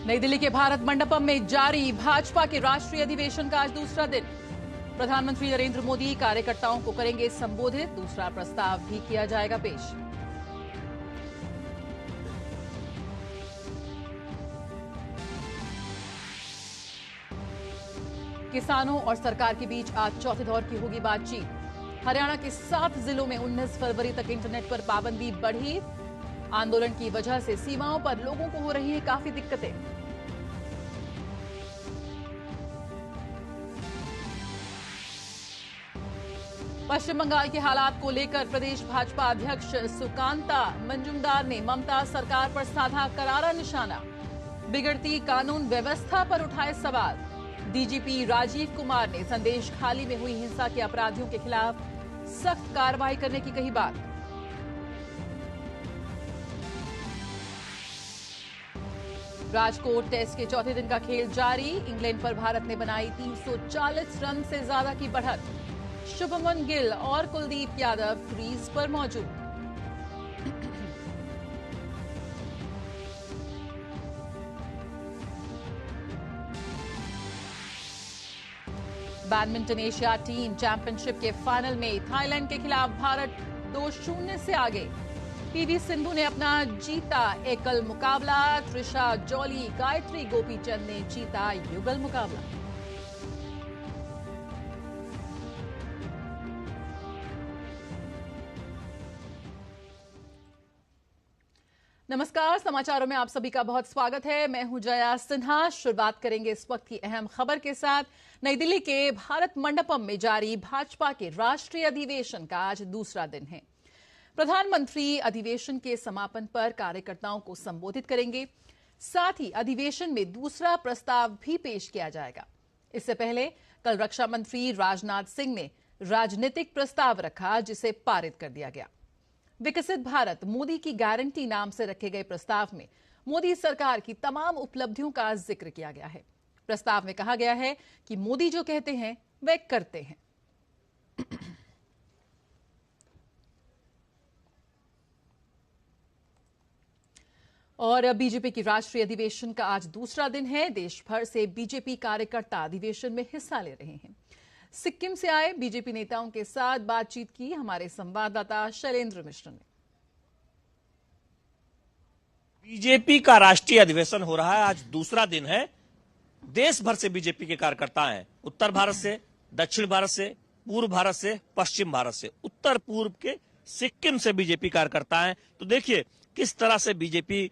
नई दिल्ली के भारत मंडपम में जारी भाजपा के राष्ट्रीय अधिवेशन का आज दूसरा दिन। प्रधानमंत्री नरेंद्र मोदी कार्यकर्ताओं को करेंगे संबोधित। दूसरा प्रस्ताव भी किया जाएगा पेश। किसानों और सरकार के बीच आज चौथे दौर की होगी बातचीत। हरियाणा के 7 जिलों में 19 फरवरी तक इंटरनेट पर पाबंदी बढ़ी। आंदोलन की वजह से सीमाओं पर लोगों को हो रही है काफी दिक्कतें। पश्चिम बंगाल के हालात को लेकर प्रदेश भाजपा अध्यक्ष सुकांता मंजुमदार ने ममता सरकार पर साधा करारा निशाना। बिगड़ती कानून व्यवस्था पर उठाए सवाल। डीजीपी राजीव कुमार ने संदेश खाली में हुई हिंसा के अपराधियों के खिलाफ सख्त कार्रवाई करने की कही बात। राजकोट टेस्ट के चौथे दिन का खेल जारी। इंग्लैंड पर भारत ने बनाई 340 रन से ज्यादा की बढ़त। शुभमन गिल और कुलदीप यादव क्रीज पर मौजूद। बैडमिंटन एशिया टीम चैंपियनशिप के फाइनल में थाईलैंड के खिलाफ भारत 2-0 से आगे। पीवी सिंधु ने अपना जीता एकल मुकाबला। त्रिशा जॉली गायत्री गोपीचंद ने जीता युगल मुकाबला। नमस्कार, समाचारों में आप सभी का बहुत स्वागत है। मैं हूं जया सिन्हा। शुरुआत करेंगे इस वक्त की अहम खबर के साथ। नई दिल्ली के भारत मंडपम में जारी भाजपा के राष्ट्रीय अधिवेशन का आज दूसरा दिन है। प्रधानमंत्री अधिवेशन के समापन पर कार्यकर्ताओं को संबोधित करेंगे। साथ ही अधिवेशन में दूसरा प्रस्ताव भी पेश किया जाएगा। इससे पहले कल रक्षा मंत्री राजनाथ सिंह ने राजनीतिक प्रस्ताव रखा, जिसे पारित कर दिया गया। विकसित भारत मोदी की गारंटी नाम से रखे गए प्रस्ताव में मोदी सरकार की तमाम उपलब्धियों का जिक्र किया गया है। प्रस्ताव में कहा गया है कि मोदी जो कहते हैं वे करते हैं। और बीजेपी की राष्ट्रीय अधिवेशन का आज दूसरा दिन है। देश भर से बीजेपी कार्यकर्ता अधिवेशन में हिस्सा ले रहे हैं। सिक्किम से आए बीजेपी नेताओं के साथ बातचीत की हमारे संवाददाता शैलेंद्र मिश्र ने। बीजेपी का राष्ट्रीय अधिवेशन हो रहा है, आज दूसरा दिन है। देश भर से बीजेपी के कार्यकर्ता हैं। उत्तर भारत से, दक्षिण भारत से, पूर्व भारत से, पश्चिम भारत से। उत्तर पूर्व के सिक्किम से बीजेपी कार्यकर्ता हैं। तो देखिए किस तरह से बीजेपी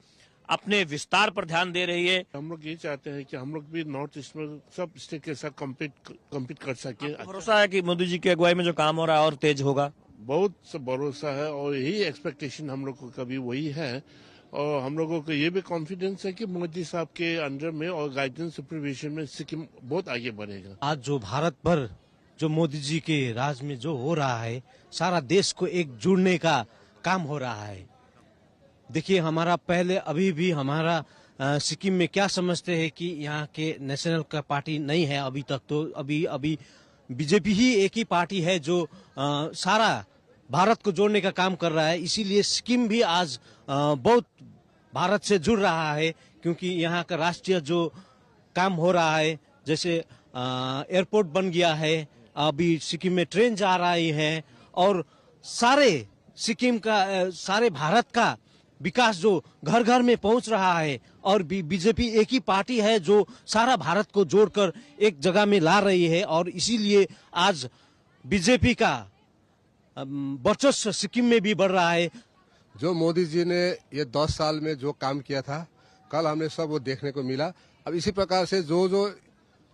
अपने विस्तार पर ध्यान दे रही है। हम लोग ये चाहते हैं कि हम लोग भी नॉर्थ ईस्ट में सब स्टेट के साथ कम्पीट कर सके। भरोसा है कि मोदी जी की अगुवाई में जो काम हो रहा है और तेज होगा। बहुत भरोसा है और यही एक्सपेक्टेशन हम लोग को कभी वही है। और हम लोगों को ये भी कॉन्फिडेंस है कि मोदी साहब के अंडर में और गाइडेंस सुपरविजन में सिक्किम बहुत आगे बढ़ेगा। आज जो भारत भर जो मोदी जी के राज में जो हो रहा है, सारा देश को एक जुड़ने का काम हो रहा है। देखिए हमारा पहले अभी भी हमारा सिक्किम में क्या समझते हैं कि यहाँ के नेशनल का पार्टी नहीं है अभी तक। तो अभी बीजेपी ही एक ही पार्टी है जो सारा भारत को जोड़ने का काम कर रहा है। इसीलिए सिक्किम भी आज बहुत भारत से जुड़ रहा है, क्योंकि यहाँ का राष्ट्रीय जो काम हो रहा है, जैसे एयरपोर्ट बन गया है, अभी सिक्किम में ट्रेन जा रही है और सारे सिक्किम का सारे भारत का विकास जो घर घर में पहुंच रहा है। और बीजेपी एक ही पार्टी है जो सारा भारत को जोड़कर एक जगह में ला रही है। और इसीलिए आज बीजेपी का वर्चस्व सिक्किम में भी बढ़ रहा है। जो मोदी जी ने ये 10 साल में जो काम किया था, कल हमने सब वो देखने को मिला। अब इसी प्रकार से जो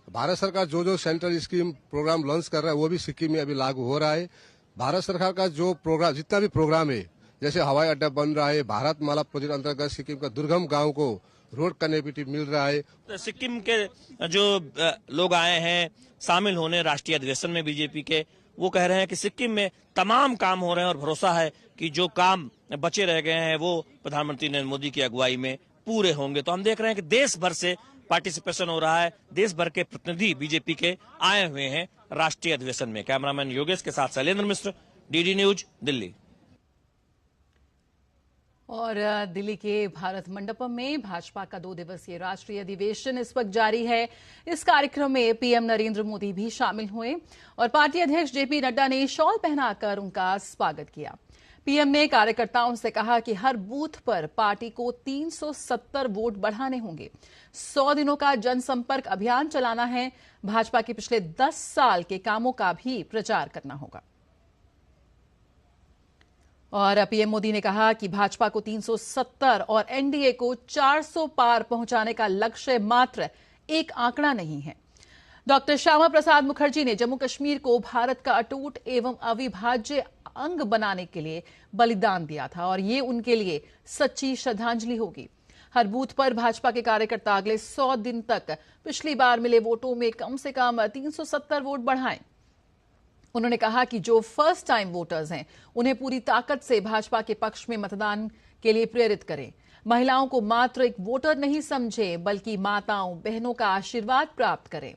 भारत सरकार जो सेंट्रल स्कीम प्रोग्राम लॉन्च कर रहा है, वो भी सिक्किम में अभी लागू हो रहा है। भारत सरकार का जो प्रोग्राम, जितना भी प्रोग्राम है, जैसे हवाई अड्डा बन रहा है, भारत माला प्रोजेक्ट अंतर्गत सिक्किम का दुर्गम गांव को रोड कनेक्टिविटी मिल रहा है। तो सिक्किम के जो लोग आए हैं शामिल होने राष्ट्रीय अधिवेशन में बीजेपी के, वो कह रहे हैं कि सिक्किम में तमाम काम हो रहे हैं और भरोसा है कि जो काम बचे रह गए हैं वो प्रधानमंत्री नरेंद्र मोदी की अगुवाई में पूरे होंगे। तो हम देख रहे हैं कि देश भर से पार्टिसिपेशन हो रहा है। देश भर के प्रतिनिधि बीजेपी के आए हुए हैं राष्ट्रीय अधिवेशन में। कैमरामैन योगेश के साथ शैलेंद्र मिश्र, डीडी न्यूज, दिल्ली। और दिल्ली के भारत मंडपम में भाजपा का 2 दिवसीय राष्ट्रीय अधिवेशन इस वक्त जारी है। इस कार्यक्रम में पीएम नरेंद्र मोदी भी शामिल हुए और पार्टी अध्यक्ष जेपी नड्डा ने शॉल पहनाकर उनका स्वागत किया। पीएम ने कार्यकर्ताओं से कहा कि हर बूथ पर पार्टी को 370 वोट बढ़ाने होंगे। 100 दिनों का जनसंपर्क अभियान चलाना है। भाजपा के पिछले 10 साल के कामों का भी प्रचार करना होगा। और पीएम मोदी ने कहा कि भाजपा को 370 और एनडीए को 400 पार पहुंचाने का लक्ष्य मात्र एक आंकड़ा नहीं है। डॉक्टर श्यामा प्रसाद मुखर्जी ने जम्मू कश्मीर को भारत का अटूट एवं अविभाज्य अंग बनाने के लिए बलिदान दिया था और ये उनके लिए सच्ची श्रद्धांजलि होगी। हर बूथ पर भाजपा के कार्यकर्ता अगले 100 दिन तक पिछली बार मिले वोटों में कम से कम 370 वोट बढ़ाएं। उन्होंने कहा कि जो फर्स्ट टाइम वोटर्स हैं उन्हें पूरी ताकत से भाजपा के पक्ष में मतदान के लिए प्रेरित करें। महिलाओं को मात्र एक वोटर नहीं समझें बल्कि माताओं बहनों का आशीर्वाद प्राप्त करें।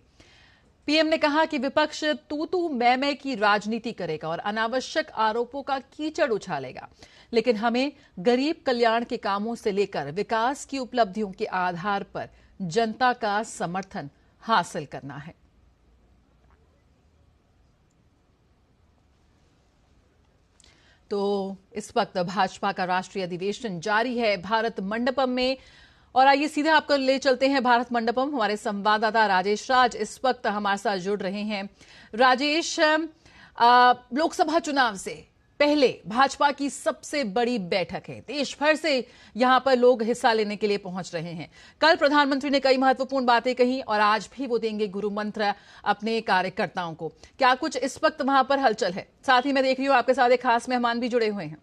पीएम ने कहा कि विपक्ष तू मैं की राजनीति करेगा और अनावश्यक आरोपों का कीचड़ उछालेगा, लेकिन हमें गरीब कल्याण के कामों से लेकर विकास की उपलब्धियों के आधार पर जनता का समर्थन हासिल करना है। तो इस वक्त भाजपा का राष्ट्रीय अधिवेशन जारी है भारत मंडपम में और आइए सीधे आपको ले चलते हैं भारत मंडपम। हमारे संवाददाता राजेश राज इस वक्त हमारे साथ जुड़ रहे हैं। राजेश, लोकसभा चुनाव से पहले भाजपा की सबसे बड़ी बैठक है। देश भर से यहां पर लोग हिस्सा लेने के लिए पहुंच रहे हैं। कल प्रधानमंत्री ने कई महत्वपूर्ण बातें कही और आज भी वो देंगे गुरु मंत्र अपने कार्यकर्ताओं को। क्या कुछ इस वक्त वहां पर हलचल है? साथ ही मैं देख रही हूं आपके साथ एक खास मेहमान भी जुड़े हुए हैं।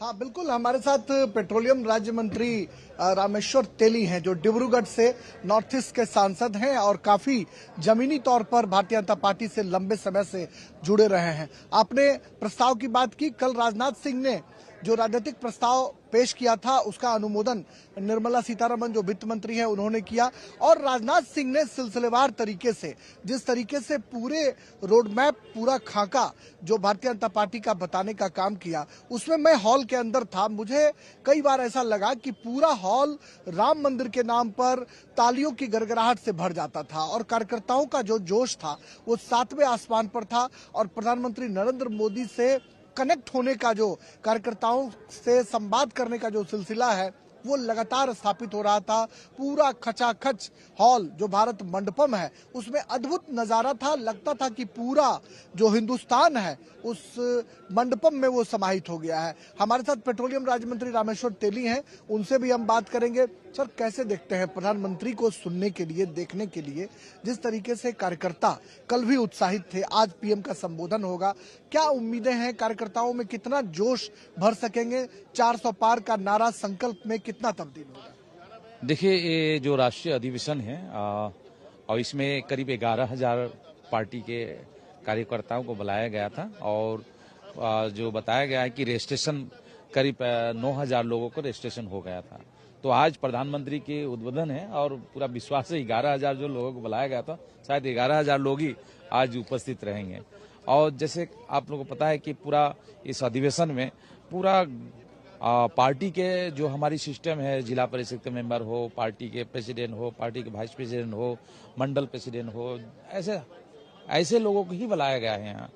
हाँ बिल्कुल, हमारे साथ पेट्रोलियम राज्य मंत्री रामेश्वर तेली हैं, जो डिब्रूगढ़ से नॉर्थ ईस्ट के सांसद हैं और काफी जमीनी तौर पर भारतीय जनता पार्टी से लंबे समय से जुड़े रहे हैं। आपने प्रस्ताव की बात की, कल राजनाथ सिंह ने जो राजनीतिक प्रस्ताव पेश किया था उसका अनुमोदन निर्मला सीतारमण जो वित्त मंत्री है उन्होंने किया और राजनाथ सिंह ने सिलसिलेवार तरीके से जिस तरीके से पूरे रोड मैप, पूरा खाका जो भारतीय जनता पार्टी का बताने का काम किया, उसमें मैं हॉल के अंदर था। मुझे कई बार ऐसा लगा कि पूरा हॉल राम मंदिर के नाम पर तालियों की गड़गड़ाहट से भर जाता था और कार्यकर्ताओं का जो जोश था वो 7वें आसमान पर था और प्रधानमंत्री नरेंद्र मोदी से कनेक्ट होने का, जो कार्यकर्ताओं से संवाद करने का जो सिलसिला है वो लगातार स्थापित हो रहा था। पूरा खचाखच हॉल जो भारत मंडपम है उसमें अद्भुत नजारा था। लगता था कि पूरा जो हिंदुस्तान है उस मंडपम में वो समाहित हो गया है। हमारे साथ पेट्रोलियम राज्य मंत्री रामेश्वर तेली हैं, उनसे भी हम बात करेंगे। सर, कैसे देखते हैं प्रधानमंत्री को सुनने के लिए, देखने के लिए जिस तरीके से कार्यकर्ता कल भी उत्साहित थे, आज पीएम का संबोधन होगा, क्या उम्मीदें हैं कार्यकर्ताओं में? कितना जोश भर सकेंगे? 400 पार का नारा संकल्प में कितना तब्दील होगा? देखिए, ये जो राष्ट्रीय अधिवेशन है और इसमें करीब 11,000 पार्टी के कार्यकर्ताओं को बुलाया गया था और जो बताया गया है कि रजिस्ट्रेशन करीब 9,000 लोगों को रजिस्ट्रेशन हो गया था। तो आज प्रधानमंत्री के उद्बोधन है और पूरा विश्वास है 11,000 जो लोगों को बुलाया गया था शायद 11,000 लोग ही आज उपस्थित रहेंगे। और जैसे आप लोगों को पता है कि पूरा इस अधिवेशन में पूरा पार्टी के जो हमारी सिस्टम है, जिला परिषद के मेंबर हो, पार्टी के प्रेसिडेंट हो, पार्टी के वाइस प्रेसिडेंट हो, मंडल प्रेसिडेंट हो, ऐसे लोगों को ही बुलाया गया है यहाँ।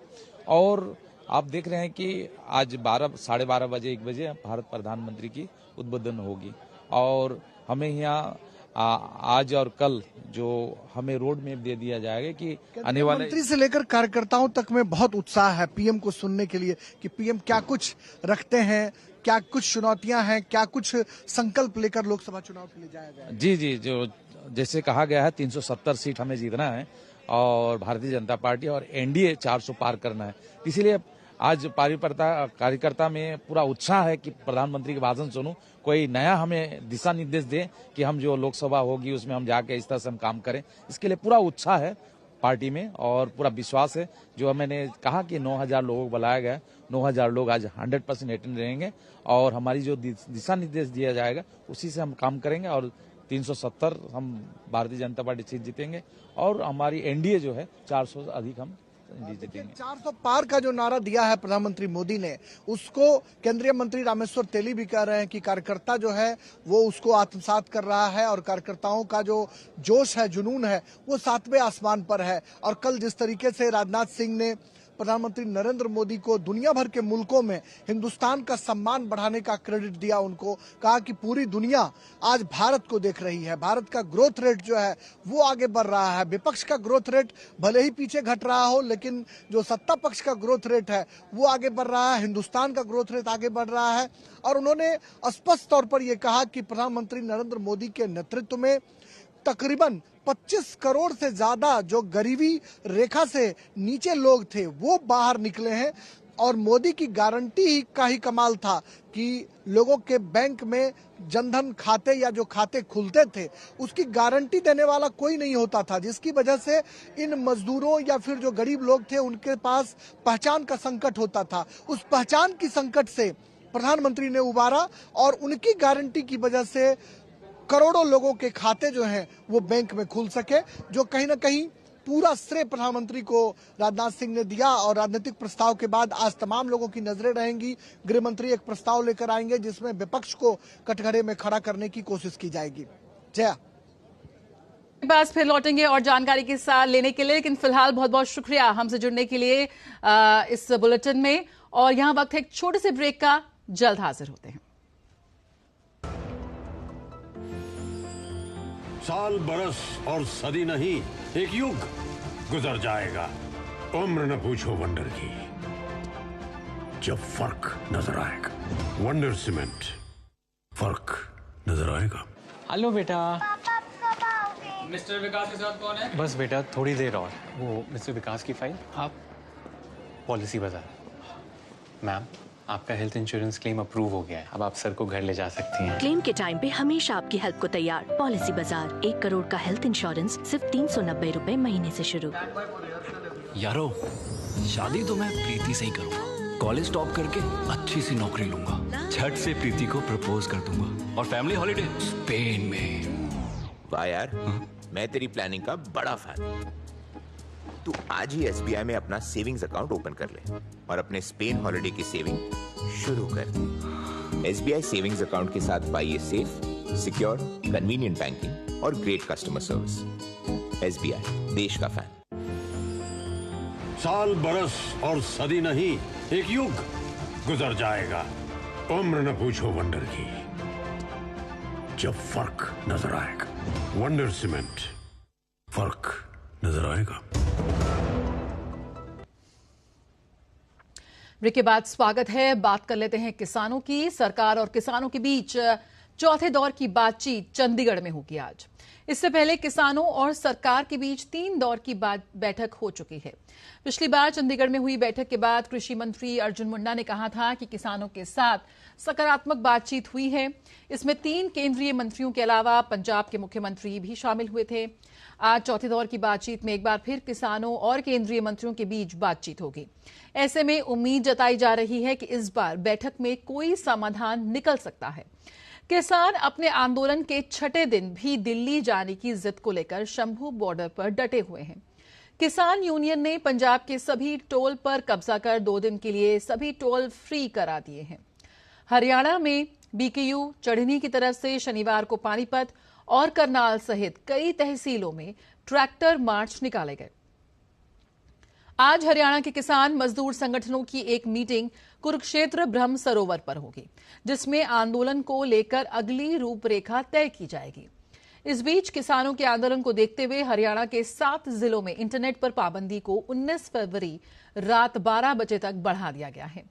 और आप देख रहे हैं कि आज 12, 12:30 बजे, 1 बजे भारत प्रधानमंत्री की उद्बोधन होगी और हमें यहाँ आज और कल जो हमें रोड मैप दे दिया जाएगा कि आने वाले मंत्री से लेकर कार्यकर्ताओं तक में बहुत उत्साह है पीएम को सुनने के लिए कि पीएम क्या कुछ रखते हैं, क्या कुछ चुनौतियां हैं, क्या कुछ संकल्प लेकर लोकसभा चुनाव के लिए जाया गया। जी, जो जैसे कहा गया है 370 सीट हमें जीतना है और भारतीय जनता पार्टी और एनडीए 400 पार करना है। इसीलिए आज कार्यकर्ता में पूरा उत्साह है कि प्रधानमंत्री के भाषण सुनूं, कोई नया हमें दिशा निर्देश दे कि हम जो लोकसभा होगी उसमें हम जाके इस तरह से हम काम करें। इसके लिए पूरा उत्साह है पार्टी में और पूरा विश्वास है। जो मैंने कहा कि 9,000 लोगों को बुलाया गया, 9,000 लोग आज 100% अटेंड रहेंगे और हमारी जो दिशा निर्देश दिया जाएगा उसी से हम काम करेंगे और 370 हम भारतीय जनता पार्टी सीट जीतेंगे और हमारी एनडीए जो है 400 से अधिक हम जीतेंगे। 400 पार का जो नारा दिया है प्रधानमंत्री मोदी ने, उसको केंद्रीय मंत्री रामेश्वर तेली भी कह रहे हैं कि कार्यकर्ता जो है वो उसको आत्मसात कर रहा है और कार्यकर्ताओं का जो जोश है, जुनून है, वो 7वें आसमान पर है। और कल जिस तरीके से राजनाथ सिंह ने प्रधानमंत्री नरेंद्र मोदी को दुनिया भर के मुल्कों में हिंदुस्तान का सम्मान बढ़ाने का क्रेडिट दिया, उनको कहा कि पूरी दुनिया आज भारत को देख रही है, भारत का ग्रोथ रेट जो है वो आगे बढ़ रहा है। विपक्ष का ग्रोथ रेट भले ही पीछे घट रहा हो, लेकिन जो सत्ता पक्ष का ग्रोथ रेट है वो आगे बढ़ रहा है, हिंदुस्तान का ग्रोथ रेट आगे बढ़ रहा है। और उन्होंने स्पष्ट तौर पर यह कहा कि प्रधानमंत्री नरेंद्र मोदी के नेतृत्व में तकरीबन 25 करोड़ से ज्यादा जो गरीबी रेखा से नीचे लोग थे वो बाहर निकले हैं। और मोदी की गारंटी का ही कमाल था कि लोगों के बैंक में जनधन खाते या जो खाते खुलते थे उसकी गारंटी देने वाला कोई नहीं होता था, जिसकी वजह से इन मजदूरों या फिर जो गरीब लोग थे उनके पास पहचान का संकट होता था। उस पहचान की संकट से प्रधानमंत्री ने उबारा और उनकी गारंटी की वजह से करोड़ों लोगों के खाते जो हैं वो बैंक में खुल सके, जो कहीं ना कहीं पूरा श्रेय प्रधानमंत्री को राजनाथ सिंह ने दिया। और राजनीतिक प्रस्ताव के बाद आज तमाम लोगों की नजरें रहेंगी। गृह मंत्री एक प्रस्ताव लेकर आएंगे जिसमें विपक्ष को कटघरे में खड़ा करने की कोशिश की जाएगी। जया पास फिर लौटेंगे और जानकारी के साथ लेने के लिए, लेकिन फिलहाल बहुत बहुत शुक्रिया हमसे जुड़ने के लिए इस बुलेटिन में। और यहाँ वक्त है एक छोटे से ब्रेक का, जल्द हाजिर होते हैं। साल बरस और सदी नहीं, एक युग गुजर जाएगा। उम्र न पूछो वंडर की, जब फर्क नजर आएगा। वंडर सीमेंट, फर्क नजर आएगा। हेलो बेटा। मिस्टर विकास के साथ कौन है? बस बेटा थोड़ी देर और। वो मिस्टर विकास की फाइल आप पॉलिसी बाजार। मैम, आपका हेल्थ इंश्योरेंस क्लेम अप्रूव हो गया है, अब आप सर को घर ले जा सकती हैं। क्लेम के टाइम पे हमेशा आपकी हेल्प को तैयार। पॉलिसी बाजार, 1 करोड़ का हेल्थ इंश्योरेंस सिर्फ 390 रुपए महीने से शुरू। यारो, शादी तो मैं प्रीति से ही करूंगा। कॉलेज टॉप करके अच्छी सी नौकरी लूंगा, झट से प्रीति को प्रपोज कर दूंगा और फैमिली हॉलिडे स्पेन में। वाह यार, मैं तेरी प्लानिंग का बड़ा फैन। तू आज ही SBI में अपना सेविंग्स अकाउंट ओपन कर ले और अपने स्पेन हॉलिडे की सेविंग शुरू कर दे। SBI सेविंग्स अकाउंट के साथ पाइए सेफ, सिक्योर, कन्वीनियंट बैंकिंग और ग्रेट कस्टमर सर्विस। SBI, देश का फैन। साल बरस और सदी नहीं, एक युग गुजर जाएगा। उम्र न पूछो वंडर की, जब फर्क नजर आएगा। वंडर सीमेंट, फर्क नजर आएगा। ब्रेक के बाद स्वागत है। बात कर लेते हैं किसानों की। सरकार और किसानों के बीच चौथे दौर की बातचीत चंडीगढ़ में होगी आज। इससे पहले किसानों और सरकार के बीच 3 दौर की बैठक हो चुकी है। पिछली बार चंडीगढ़ में हुई बैठक के बाद कृषि मंत्री अर्जुन मुंडा ने कहा था कि किसानों के साथ सकारात्मक बातचीत हुई है। इसमें 3 केंद्रीय मंत्रियों के अलावा पंजाब के मुख्यमंत्री भी शामिल हुए थे। आज चौथे दौर की बातचीत में एक बार फिर किसानों और केंद्रीय मंत्रियों के बीच बातचीत होगी। ऐसे में उम्मीद जताई जा रही है कि इस बार बैठक में कोई समाधान निकल सकता है। किसान अपने आंदोलन के 6ठे दिन भी दिल्ली जाने की जिद को लेकर शंभू बॉर्डर पर डटे हुए हैं। किसान यूनियन ने पंजाब के सभी टोल पर कब्जा कर 2 दिन के लिए सभी टोल फ्री करा दिए हैं। हरियाणा में BKU चढ़नी की तरफ से शनिवार को पानीपत और करनाल सहित कई तहसीलों में ट्रैक्टर मार्च निकाले गए। आज हरियाणा के किसान मजदूर संगठनों की एक मीटिंग कुरुक्षेत्र ब्रह्म सरोवर पर होगी, जिसमें आंदोलन को लेकर अगली रूपरेखा तय की जाएगी। इस बीच किसानों के आंदोलन को देखते हुए हरियाणा के 7 जिलों में इंटरनेट पर पाबंदी को 19 फरवरी रात 12 बजे तक बढ़ा दिया गया है।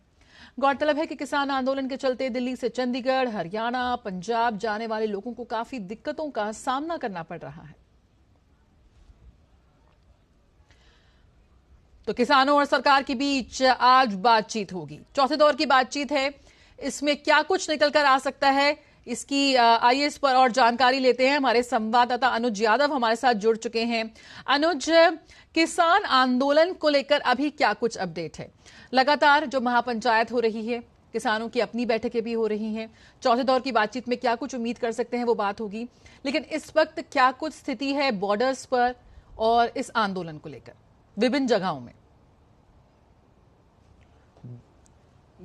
गौरतलब है कि किसान आंदोलन के चलते दिल्ली से चंडीगढ़, हरियाणा, पंजाब जाने वाले लोगों को काफी दिक्कतों का सामना करना पड़ रहा है। तो किसानों और सरकार के बीच आज बातचीत होगी। चौथे दौर की बातचीत है। इसमें क्या कुछ निकल कर आ सकता है, इसकी आइए इस पर और जानकारी लेते हैं। हमारे संवाददाता अनुज यादव हमारे साथ जुड़ चुके हैं। अनुज, किसान आंदोलन को लेकर अभी क्या कुछ अपडेट है? लगातार जो महापंचायत हो रही है, किसानों की अपनी बैठकें भी हो रही हैं। चौथे दौर की बातचीत में क्या कुछ उम्मीद कर सकते हैं वो बात होगी, लेकिन इस वक्त क्या कुछ स्थिति है बॉर्डर्स पर और इस आंदोलन को लेकर विभिन्न जगहों में?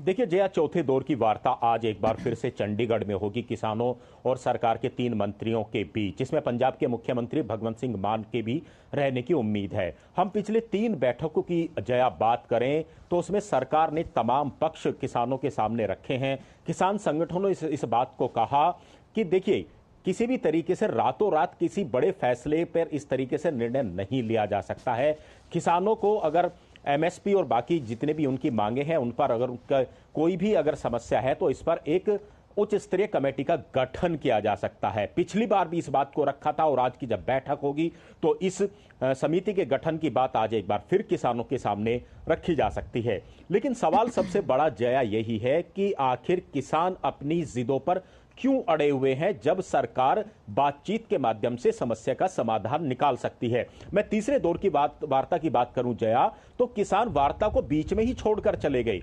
देखिए जया, चौथे दौर की वार्ता आज एक बार फिर से चंडीगढ़ में होगी किसानों और सरकार के 3 मंत्रियों के बीच, जिसमें पंजाब के मुख्यमंत्री भगवंत सिंह मान के भी रहने की उम्मीद है। हम पिछले 3 बैठकों की जया बात करें तो उसमें सरकार ने तमाम पक्ष किसानों के सामने रखे हैं। किसान संगठनों ने इस बात को कहा कि देखिए, किसी भी तरीके से रातों रात किसी बड़े फैसले पर इस तरीके से निर्णय नहीं लिया जा सकता है। किसानों को अगर एमएसपी और बाकी जितने भी उनकी मांगे हैं उन पर अगर उनका कोई भी अगर समस्या है तो इस पर एक उच्च स्तरीय कमेटी का गठन किया जा सकता है। पिछली बार भी इस बात को रखा था और आज की जब बैठक होगी तो इस समिति के गठन की बात आज एक बार फिर किसानों के सामने रखी जा सकती है। लेकिन सवाल सबसे बड़ा जया यही है कि आखिर किसान अपनी जिदों पर क्यों अड़े हुए हैं जब सरकार बातचीत के माध्यम से समस्या का समाधान निकाल सकती है। मैं तीसरे दौर की वार्ता की बात करूं जया, तो किसान वार्ता को बीच में ही छोड़कर चले गए।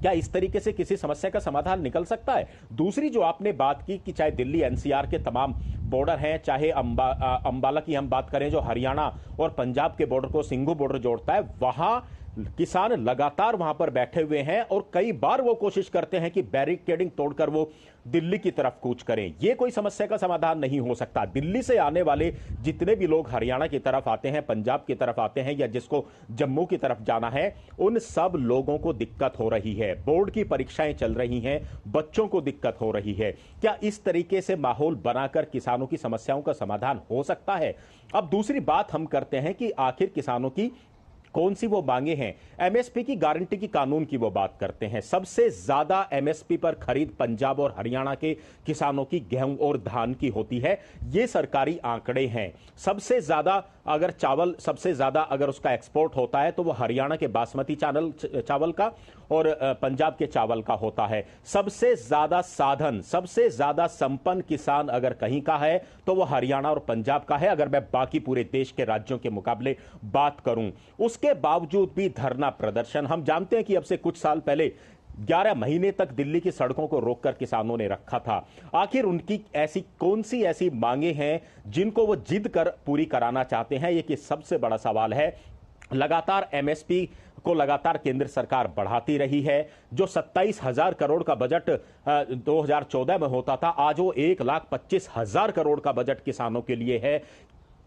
क्या इस तरीके से किसी समस्या का समाधान निकल सकता है? दूसरी जो आपने बात की कि चाहे दिल्ली एनसीआर के तमाम बॉर्डर हैं, चाहे अंबाला की हम बात करें जो हरियाणा और पंजाब के बॉर्डर को सिंघू बॉर्डर जोड़ता है, वहां किसान लगातार वहां पर बैठे हुए हैं और कई बार वो कोशिश करते हैं कि बैरिकेडिंग तोड़कर वो दिल्ली की तरफ कूच करें। ये कोई समस्या का समाधान नहीं हो सकता। दिल्ली से आने वाले जितने भी लोग हरियाणा की तरफ आते हैं, पंजाब की तरफ आते हैं या जिसको जम्मू की तरफ जाना है, उन सब लोगों को दिक्कत हो रही है। बोर्ड की परीक्षाएं चल रही हैं, बच्चों को दिक्कत हो रही है। क्या इस तरीके से माहौल बनाकर किसानों की समस्याओं का समाधान हो सकता है? अब दूसरी बात हम करते हैं कि आखिर किसानों की कौन सी वो मांगे हैं। एमएसपी की गारंटी की कानून की वो बात करते हैं। सबसे ज्यादा एमएसपी पर खरीद पंजाब और हरियाणा के किसानों की गेहूं और धान की होती है। ये सरकारी आंकड़े हैं। सबसे ज्यादा अगर चावल सबसे ज्यादा अगर उसका एक्सपोर्ट होता है तो वो हरियाणा के बासमती चावल का और पंजाब के चावल का होता है। सबसे ज्यादा साधन, सबसे ज्यादा संपन्न किसान अगर कहीं का है तो वो हरियाणा और पंजाब का है, अगर मैं बाकी पूरे देश के राज्यों के मुकाबले बात करूं। उसके बावजूद भी धरना प्रदर्शन, हम जानते हैं कि अब से कुछ साल पहले 11 महीने तक दिल्ली की सड़कों को रोककर किसानों ने रखा था। आखिर उनकी ऐसी कौन सी ऐसी मांगे हैं जिनको वो जिद कर पूरी कराना चाहते हैं? ये कि सबसे बड़ा सवाल है। लगातार एमएसपी को लगातार केंद्र सरकार बढ़ाती रही है। जो 27,000 करोड़ का बजट 2014 में होता था, आज वो 1,25,000 करोड़ का बजट किसानों के लिए है।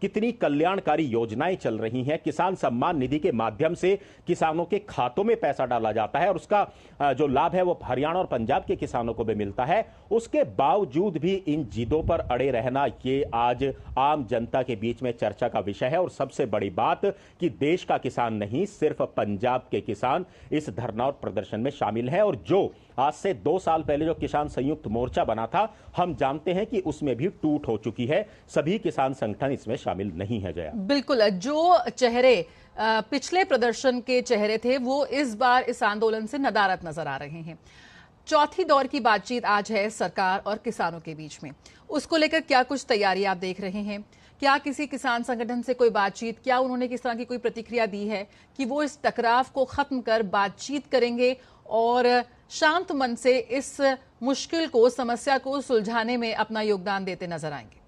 कितनी कल्याणकारी योजनाएं चल रही हैं। किसान सम्मान निधि के माध्यम से किसानों के खातों में पैसा डाला जाता है और उसका जो लाभ है वो हरियाणा और पंजाब के किसानों को भी मिलता है। उसके बावजूद भी इन जिदों पर अड़े रहना ये आज आम जनता के बीच में चर्चा का विषय है। और सबसे बड़ी बात कि देश का किसान नहीं, सिर्फ पंजाब के किसान इस धरना और प्रदर्शन में शामिल है। और जो आज से 2 साल पहले जो किसान संयुक्त मोर्चा बना था, हम जानते हैं कि उसमें भी टूट हो चुकी है। सभी किसान संगठन इसमें शामिल नहीं है। जया, बिल्कुल, जो चेहरे पिछले प्रदर्शन के चेहरे थे वो इस बार इस आंदोलन से नदारद नजर आ रहे हैं। चौथी दौर की बातचीत आज है सरकार और किसानों के बीच में। उसको लेकर क्या कुछ तैयारी आप देख रहे हैं? क्या किसी किसान संगठन से कोई बातचीत, क्या उन्होंने किस तरह की कोई प्रतिक्रिया दी है कि वो इस टकराव को खत्म कर बातचीत करेंगे और शांत मन से इस मुश्किल को, समस्या को सुलझाने में अपना योगदान देते नजर आएंगे?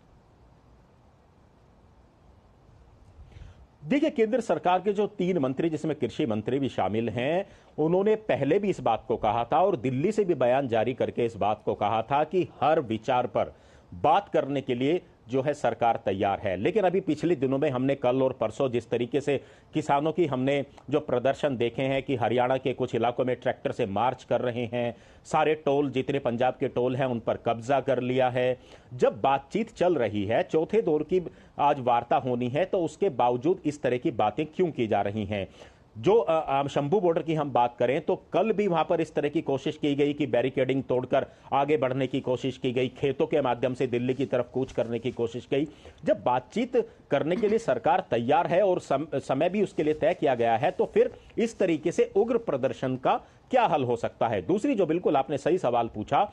देखिए, केंद्र सरकार के जो 3 मंत्री जिसमें कृषि मंत्री भी शामिल हैं, उन्होंने पहले भी इस बात को कहा था और दिल्ली से भी बयान जारी करके इस बात को कहा था कि हर विचार पर बात करने के लिए जो है सरकार तैयार है। लेकिन अभी पिछले दिनों में हमने कल और परसों जिस तरीके से किसानों की हमने जो प्रदर्शन देखे हैं कि हरियाणा के कुछ इलाकों में ट्रैक्टर से मार्च कर रहे हैं, सारे टोल जितने पंजाब के टोल हैं उन पर कब्जा कर लिया है। जब बातचीत चल रही है, चौथे दौर की आज वार्ता होनी है, तो उसके बावजूद इस तरह की बातें क्यों की जा रही हैं? जो शंभू बॉर्डर की हम बात करें तो कल भी वहां पर इस तरह की कोशिश की गई कि बैरिकेडिंग तोड़कर आगे बढ़ने की कोशिश की गई, खेतों के माध्यम से दिल्ली की तरफ कूच करने की कोशिश की। जब बातचीत करने के लिए सरकार तैयार है और समय भी उसके लिए तय किया गया है, तो फिर इस तरीके से उग्र प्रदर्शन का क्या हल हो सकता है? दूसरी जो बिल्कुल आपने सही सवाल पूछा,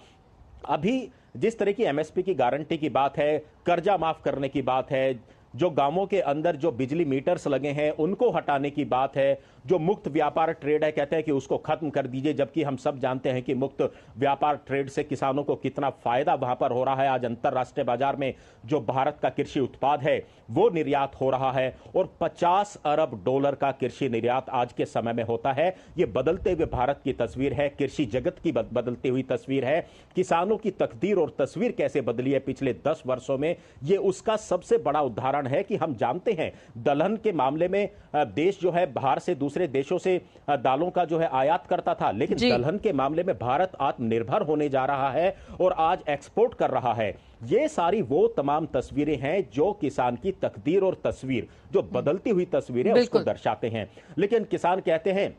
अभी जिस तरह की एमएसपी की गारंटी की बात है, कर्जा माफ करने की बात है, जो गांवों के अंदर जो बिजली मीटर्स लगे हैं उनको हटाने की बात है, जो मुक्त व्यापार ट्रेड है, कहते हैं कि उसको खत्म कर दीजिए, जबकि हम सब जानते हैं कि मुक्त व्यापार ट्रेड से किसानों को कितना फायदा वहां पर हो रहा है। आज अंतरराष्ट्रीय बाजार में जो भारत का कृषि उत्पाद है वो निर्यात हो रहा है और 50 अरब डॉलर का कृषि निर्यात आज के समय में होता है। ये बदलते हुए भारत की तस्वीर है, कृषि जगत की बदलती हुई तस्वीर है, किसानों की तकदीर और तस्वीर कैसे बदली है पिछले 10 वर्षों में, ये उसका सबसे बड़ा उदाहरण है कि हम जानते हैं दलहन के मामले में देश जो है बाहर से दूसरे देशों से दालों का जो है आयात करता था, लेकिन दलहन के मामले में भारत आत्मनिर्भर होने जा रहा है और आज एक्सपोर्ट कर रहा है। ये सारी वो तमाम तस्वीरें हैं जो किसान की तकदीर और तस्वीर, जो बदलती हुई तस्वीरें उसको दर्शाते हैं। लेकिन किसान कहते हैं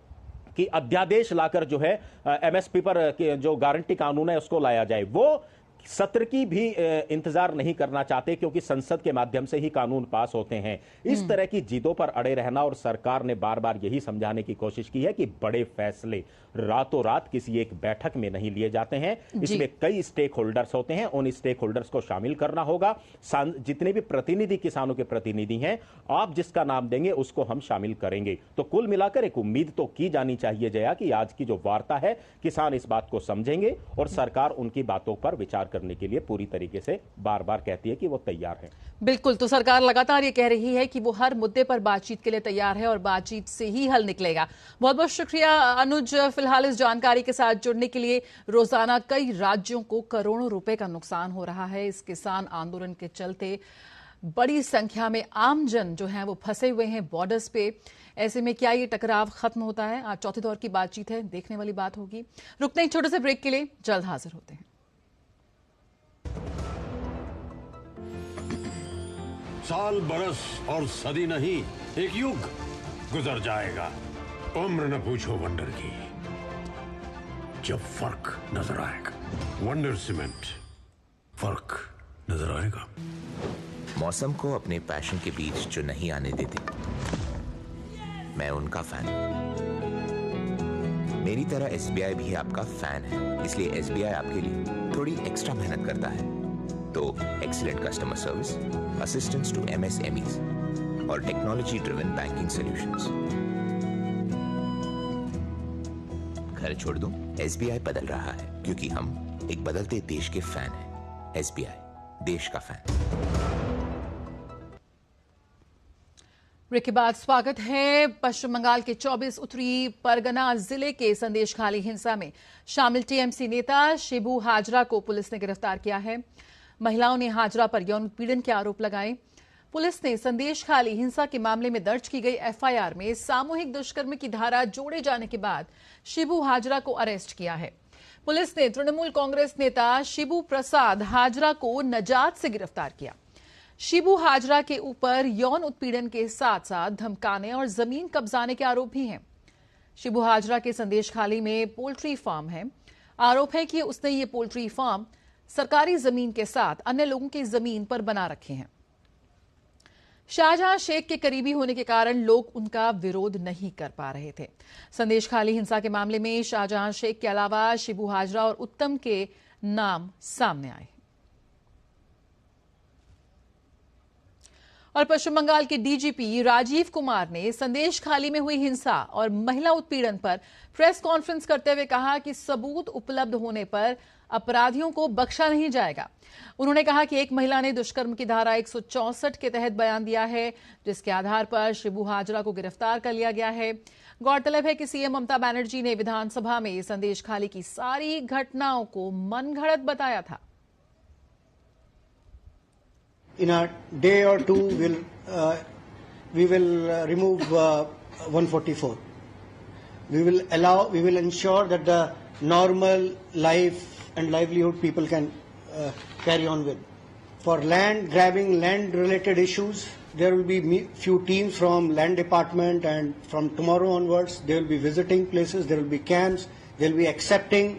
कि अध्यादेश लाकर जो है एमएसपी पर जो गारंटी कानून है उसको लाया जाए। वो सत्र की भी इंतजार नहीं करना चाहते क्योंकि संसद के माध्यम से ही कानून पास होते हैं। इस तरह की जिदों पर अड़े रहना, और सरकार ने बार बार यही समझाने की कोशिश की है कि बड़े फैसले रातों रात किसी एक बैठक में नहीं लिए जाते हैं, इसमें कई स्टेक होल्डर्स होते हैं, उन स्टेक होल्डर्स को शामिल करना होगा। जितने भी प्रतिनिधि किसानों के प्रतिनिधि हैं, आप जिसका नाम देंगे उसको हम शामिल करेंगे। तो कुल मिलाकर एक उम्मीद तो की जानी चाहिए जया कि आज की जो वार्ता है किसान इस बात को समझेंगे और सरकार उनकी बातों पर विचार करने के लिए पूरी तरीके से बार बार कहती है कि वो तैयार है। बिल्कुल, तो सरकार लगातार ये कह रही है कि वो हर मुद्दे पर बातचीत के लिए तैयार है और बातचीत से ही हल निकलेगा। बहुत बहुत शुक्रिया अनुज, फिलहाल इस जानकारी के साथ जुड़ने के लिए। रोजाना कई राज्यों को करोड़ों रुपए का नुकसान हो रहा है इस किसान आंदोलन के चलते। बड़ी संख्या में आमजन जो है वो फंसे हुए हैं बॉर्डर्स पे। ऐसे में क्या ये टकराव खत्म होता है? आज चौथे दौर की बातचीत है, देखने वाली बात होगी। रुकते हैं छोटे से ब्रेक के लिए, जल्द हाजिर होते हैं। साल, बरस और सदी नहीं, एक युग गुजर जाएगा। उम्र न पूछो वंडर की, जब फर्क नजर आएगा। वंडर सीमेंट, फर्क नजर आएगा। मौसम को अपने पैशन के बीच जो नहीं आने देते, मैं उनका फैन हूं। मेरी तरह एसबीआई भी आपका फैन है, इसलिए एसबीआई आपके लिए थोड़ी एक्स्ट्रा मेहनत करता है। तो excellent customer service, assistance to MSMEs और टेक्नोलॉजी ड्रिवन बैंकिंग सॉल्यूशंस। घर छोड़ दूं, एसबीआई बदल रहा है क्योंकि हम एक बदलते देश के फैन हैं। एसबीआई, देश का फैन। ब्रेक के बाद स्वागत है। पश्चिम बंगाल के 24 उत्तरी परगना जिले के संदेशखाली हिंसा में शामिल टीएमसी नेता शिबू हाजरा को पुलिस ने गिरफ्तार किया है। महिलाओं ने हाजरा पर यौन उत्पीड़न के आरोप लगाए। पुलिस ने संदेशखाली हिंसा के मामले में दर्ज की गई एफआईआर में सामूहिक दुष्कर्म की धारा जोड़े जाने के बाद शिबू हाजरा को अरेस्ट किया है। पुलिस ने तृणमूल कांग्रेस नेता शिबू प्रसाद हाजरा को नजात से गिरफ्तार किया। शिबू हाजरा के ऊपर यौन उत्पीड़न के साथ साथ धमकाने और जमीन कब्जाने के आरोप भी हैं। शिबू हाजरा के संदेशखाली में पोल्ट्री फार्म है। आरोप है कि उसने ये पोल्ट्री फार्म सरकारी जमीन के साथ अन्य लोगों की जमीन पर बना रखे हैं। शाहजहां शेख के करीबी होने के कारण लोग उनका विरोध नहीं कर पा रहे थे। संदेशखाली हिंसा के मामले में शाहजहां शेख के अलावा शिबू हाजरा और उत्तम के नाम सामने आए। और पश्चिम बंगाल के डीजीपी राजीव कुमार ने संदेशखाली में हुई हिंसा और महिला उत्पीड़न पर प्रेस कॉन्फ्रेंस करते हुए कहा कि सबूत उपलब्ध होने पर अपराधियों को बख्शा नहीं जाएगा। उन्होंने कहा कि एक महिला ने दुष्कर्म की धारा 164 के तहत बयान दिया है, जिसके आधार पर शिबू हाजरा को गिरफ्तार कर लिया गया है। गौरतलब है कि सीएम ममता बनर्जी ने विधानसभा में संदेशखाली की सारी घटनाओं को मनगढ़ंत बताया था। In a day or two, we will remove 144. We will ensure that the normal life and livelihood people can carry on with. For land grabbing, land related issues, there will be few teams from land department, and from tomorrow onwards they will be visiting places, there will be camps, they will be accepting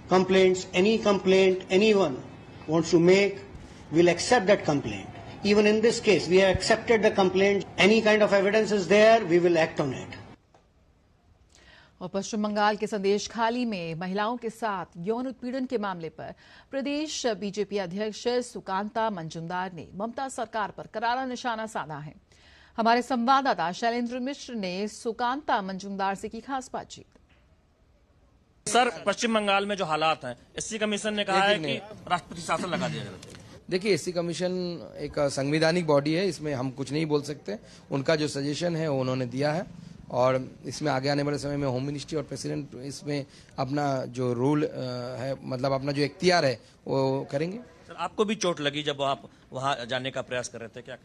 complaints. Any complaint anyone wants to make, we'll accept that complaint. Even in this case, we have accepted the complaint. Any kind of evidence is there, we will act on it. और पश्चिम बंगाल के संदेशखाली में महिलाओं के साथ यौन उत्पीड़न के मामले पर प्रदेश बीजेपी अध्यक्ष सुकांता मंजुंदार ने ममता सरकार पर करारा निशाना साधा है। हमारे संवाददाता शैलेंद्र मिश्र ने सुकांता मंजुमदार से की खास बातचीत। सर, पश्चिम बंगाल में जो हालात हैं, एससी कमीशन ने कहा है कि राष्ट्रपति शासन लगा दिया जाए। देखिए, एससी कमीशन एक संवैधानिक बॉडी है, इसमें हम कुछ नहीं बोल सकते। उनका जो सजेशन है वो उन्होंने दिया है और इसमें आगे आने वाले समय में होम मिनिस्ट्री और प्रेसिडेंट इसमें अपना जो रूल है, मतलब अपना जो इख्तियार है वो करेंगे। सर, आपको भी चोट लगी जब आप वहां जाने का प्रयास कर रहे थे, क्या?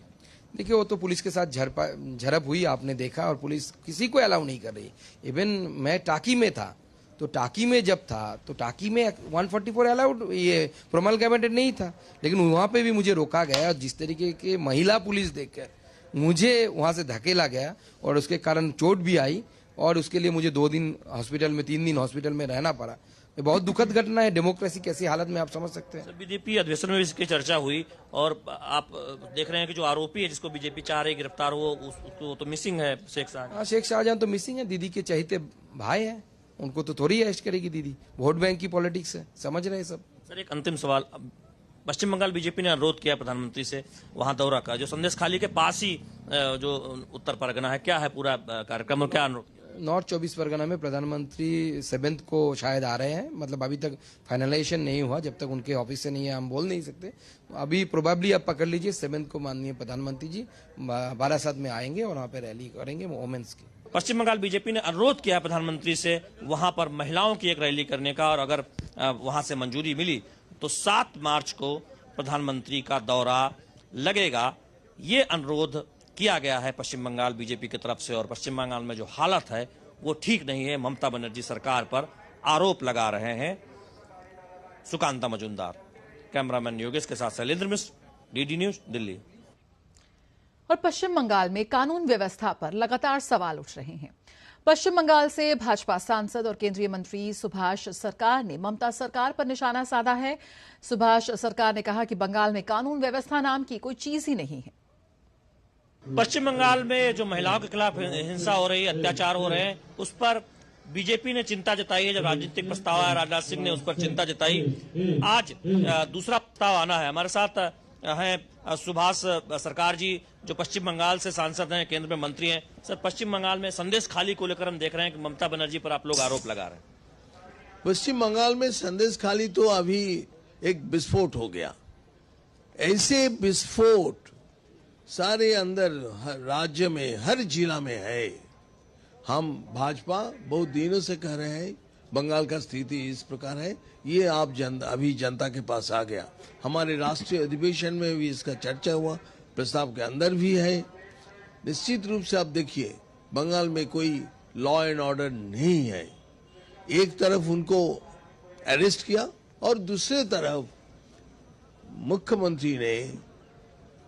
देखिए, वो तो पुलिस के साथ झड़प हुई, आपने देखा, और पुलिस किसी को अलाउ नहीं कर रही। इवन मैं टाकी में था, तो टाकी में जब था तो टाकी में 144 अलाउड, ये प्रोमलगेटेड नहीं था, लेकिन वहां पे भी मुझे रोका गया। जिस तरीके के महिला पुलिस देखकर मुझे वहां से धकेला गया और उसके कारण चोट भी आई और उसके लिए मुझे 2 दिन हॉस्पिटल में, 3 दिन हॉस्पिटल में रहना पड़ा। ये बहुत दुखद घटना है। डेमोक्रेसी कैसी हालत में, आप समझ सकते हैं। बीजेपी अधिवेशन में भी इसकी चर्चा हुई और आप देख रहे हैं कि जो आरोपी है जिसको बीजेपी चाह रही गिरफ्तार हो, उसको तो मिसिंग है, शेख शाहजहां। शेख शाहजहां तो मिसिंग है, दीदी के चहेते भाई है, उनको तो थोड़ी अरेस्ट करेगी दीदी। वोट बैंक की पॉलिटिक्स है, समझ रहे हैं सब। सर, एक अंतिम सवाल। पश्चिम बंगाल बीजेपी ने अनुरोध किया प्रधानमंत्री से वहां दौरा का, जो संदेश खाली के पास ही जो उत्तर परगना है, क्या है पूरा कार्यक्रम और क्या अनुरोध? नॉर्थ 24 परगना में प्रधानमंत्री 7 को शायद आ रहे हैं, मतलब अभी तक फाइनलाइजेशन नहीं हुआ, जब तक उनके ऑफिस से नहीं है हम बोल नहीं सकते। अभी प्रोबेबली आप पकड़ लीजिए 7 को माननीय प्रधानमंत्री जी बारासात में आएंगे और वहाँ पे रैली करेंगे वोमेन्स की। पश्चिम बंगाल बीजेपी ने अनुरोध किया प्रधानमंत्री से वहां पर महिलाओं की एक रैली करने का, और अगर वहां से मंजूरी मिली तो 7 मार्च को प्रधानमंत्री का दौरा लगेगा। ये अनुरोध किया गया है पश्चिम बंगाल बीजेपी की तरफ से, और पश्चिम बंगाल में जो हालत है वो ठीक नहीं है। ममता बनर्जी सरकार पर आरोप लगा रहे हैं। सुकांता मजुमदार, कैमरामैन योगेश के साथ शैलेंद्र मिश्र, डीडी न्यूज, दिल्ली। और पश्चिम बंगाल में कानून व्यवस्था पर लगातार सवाल उठ रहे हैं। पश्चिम बंगाल से भाजपा सांसद और केंद्रीय मंत्री सुभाष सरकार ने ममता सरकार पर निशाना साधा है। सुभाष सरकार ने कहा कि बंगाल में कानून व्यवस्था नाम की कोई चीज ही नहीं है। पश्चिम बंगाल में जो महिलाओं के खिलाफ हिंसा हो रही है, अत्याचार हो रहे हैं, उस पर बीजेपी ने चिंता जताई है। जब राजनीतिक प्रस्ताव आया, राजनाथ सिंह ने उस पर चिंता जताई। आज दूसरा प्रस्ताव आना है। हमारे साथ हैं सुभाष सरकार जी, जो पश्चिम बंगाल से सांसद हैं, केंद्र में मंत्री हैं। सर, पश्चिम बंगाल में संदेश खाली को लेकर हम देख रहे हैं कि ममता बनर्जी पर आप लोग आरोप लगा रहे हैं। पश्चिम बंगाल में संदेश खाली तो अभी एक विस्फोट हो गया। ऐसे विस्फोट सारे अंदर हर राज्य में, हर जिला में है। हम भाजपा बहुत दिनों से कह रहे हैं बंगाल का स्थिति इस प्रकार है। ये आप अभी जनता के पास आ गया। हमारे राष्ट्रीय अधिवेशन में भी इसका चर्चा हुआ, प्रस्ताव के अंदर भी है। निश्चित रूप से आप देखिए, बंगाल में कोई लॉ एंड ऑर्डर नहीं है। एक तरफ उनको अरेस्ट किया और दूसरे तरफ मुख्यमंत्री ने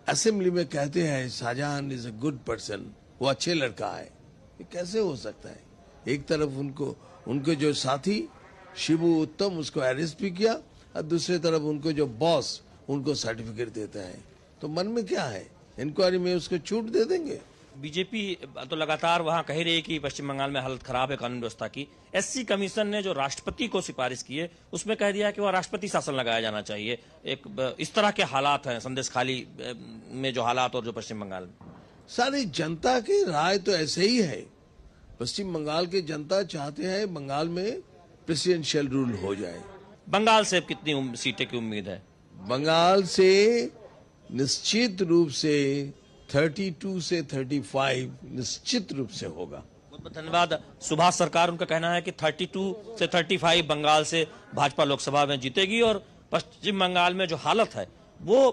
असेंबली में कहते हैं Shahjahan is a good person, वो अच्छे लड़का है। ये कैसे हो सकता है? एक तरफ उनको जो साथी शिबू उत्तम, उसको अरेस्ट भी किया, और दूसरी तरफ उनको जो बॉस, उनको सर्टिफिकेट देते हैं। तो मन में क्या है? इंक्वायरी में उसको छूट दे देंगे। बीजेपी तो लगातार वहां कह रही है कि पश्चिम बंगाल में हालत खराब है कानून व्यवस्था की। एससी कमीशन ने जो राष्ट्रपति को सिफारिश की है, उसमें कह दिया कि वह राष्ट्रपति शासन लगाया जाना चाहिए। एक इस तरह के हालात हैं संदेश खाली में जो हालात, और जो पश्चिम बंगाल में सारी जनता की राय तो ऐसे ही है। पश्चिम बंगाल की जनता चाहते हैं बंगाल में प्रेसिडेंशियल रूल हो जाए। बंगाल से कितनी सीटें की उम्मीद है? बंगाल से निश्चित रूप से 32 से 35 निश्चित रूप से होगा। बहुत धन्यवाद सुभाष सरकार। उनका कहना है कि 32 से 35 बंगाल से भाजपा लोकसभा में जीतेगी, और पश्चिम बंगाल में जो हालत है वो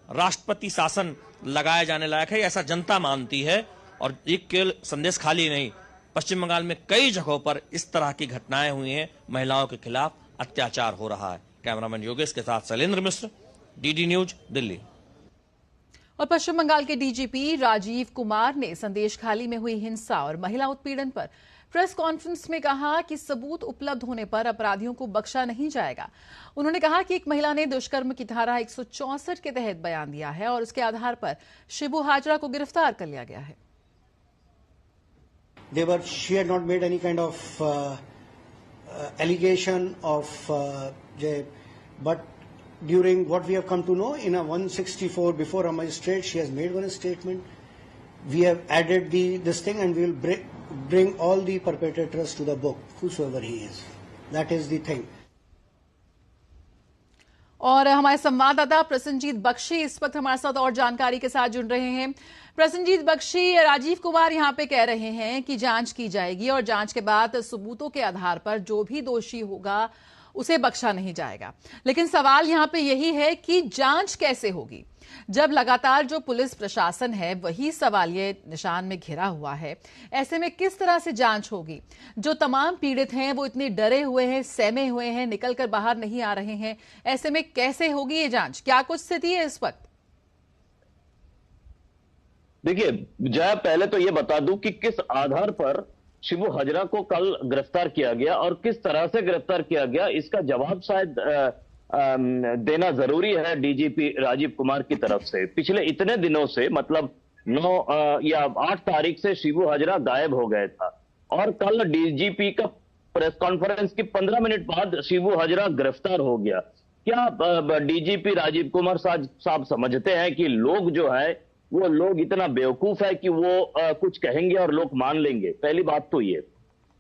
राष्ट्रपति शासन लगाए जाने लायक है, ऐसा जनता मानती है। और एक केवल संदेश खाली नहीं, पश्चिम बंगाल में कई जगहों पर इस तरह की घटनाएं हुई हैं, महिलाओं के खिलाफ अत्याचार हो रहा है। कैमरामैन योगेश के साथ शैलेंद्र मिश्र, डीडी न्यूज, दिल्ली। और पश्चिम बंगाल के डीजीपी राजीव कुमार ने संदेश खाली में हुई हिंसा और महिला उत्पीड़न पर प्रेस कॉन्फ्रेंस में कहा कि सबूत उपलब्ध होने पर अपराधियों को बख्शा नहीं जाएगा। उन्होंने कहा कि एक महिला ने दुष्कर्म की धारा 164 के तहत बयान दिया है और उसके आधार पर शिबू हाजरा को गिरफ्तार कर लिया गया है। She had not made any kind of allegation of, but during what we have come to know in a 164 before a magistrate, she has made one statement we have added this thing, and we will bring all the perpetrators to the book, whosoever he is. That is the thing. और हमारे संवाददाता प्रसन्नजीत बख्शी इस वक्त हमारे साथ और जानकारी के साथ जुड़ रहे हैं। प्रसन्नजीत बख्शी, राजीव कुमार यहां पे कह रहे हैं कि जांच की जाएगी और जांच के बाद सबूतों के आधार पर जो भी दोषी होगा उसे बख्शा नहीं जाएगा, लेकिन सवाल यहां पे यही है कि जांच कैसे होगी जब लगातार जो पुलिस प्रशासन है वही सवालिया निशान में घिरा हुआ है। ऐसे में किस तरह से जांच होगी? जो तमाम पीड़ित हैं वो इतने डरे हुए हैं, सहमे हुए हैं, निकलकर बाहर नहीं आ रहे हैं। ऐसे में कैसे होगी ये जांच? क्या कुछ स्थिति है इस वक्त? देखिए जया, पहले तो ये बता दूं कि किस आधार पर शिबू हजरा को कल गिरफ्तार किया गया और किस तरह से गिरफ्तार किया गया, इसका जवाब शायद देना जरूरी है डीजीपी राजीव कुमार की तरफ से। पिछले इतने दिनों से, मतलब 9 या 8 तारीख से शिबू हजरा गायब हो गया था और कल डीजीपी का प्रेस कॉन्फ्रेंस की 15 मिनट बाद शिबू हजरा गिरफ्तार हो गया। क्या डीजीपी राजीव कुमार साहब समझते हैं कि लोग जो है वो लोग इतना बेवकूफ है कि वो कुछ कहेंगे और लोग मान लेंगे? पहली बात तो ये,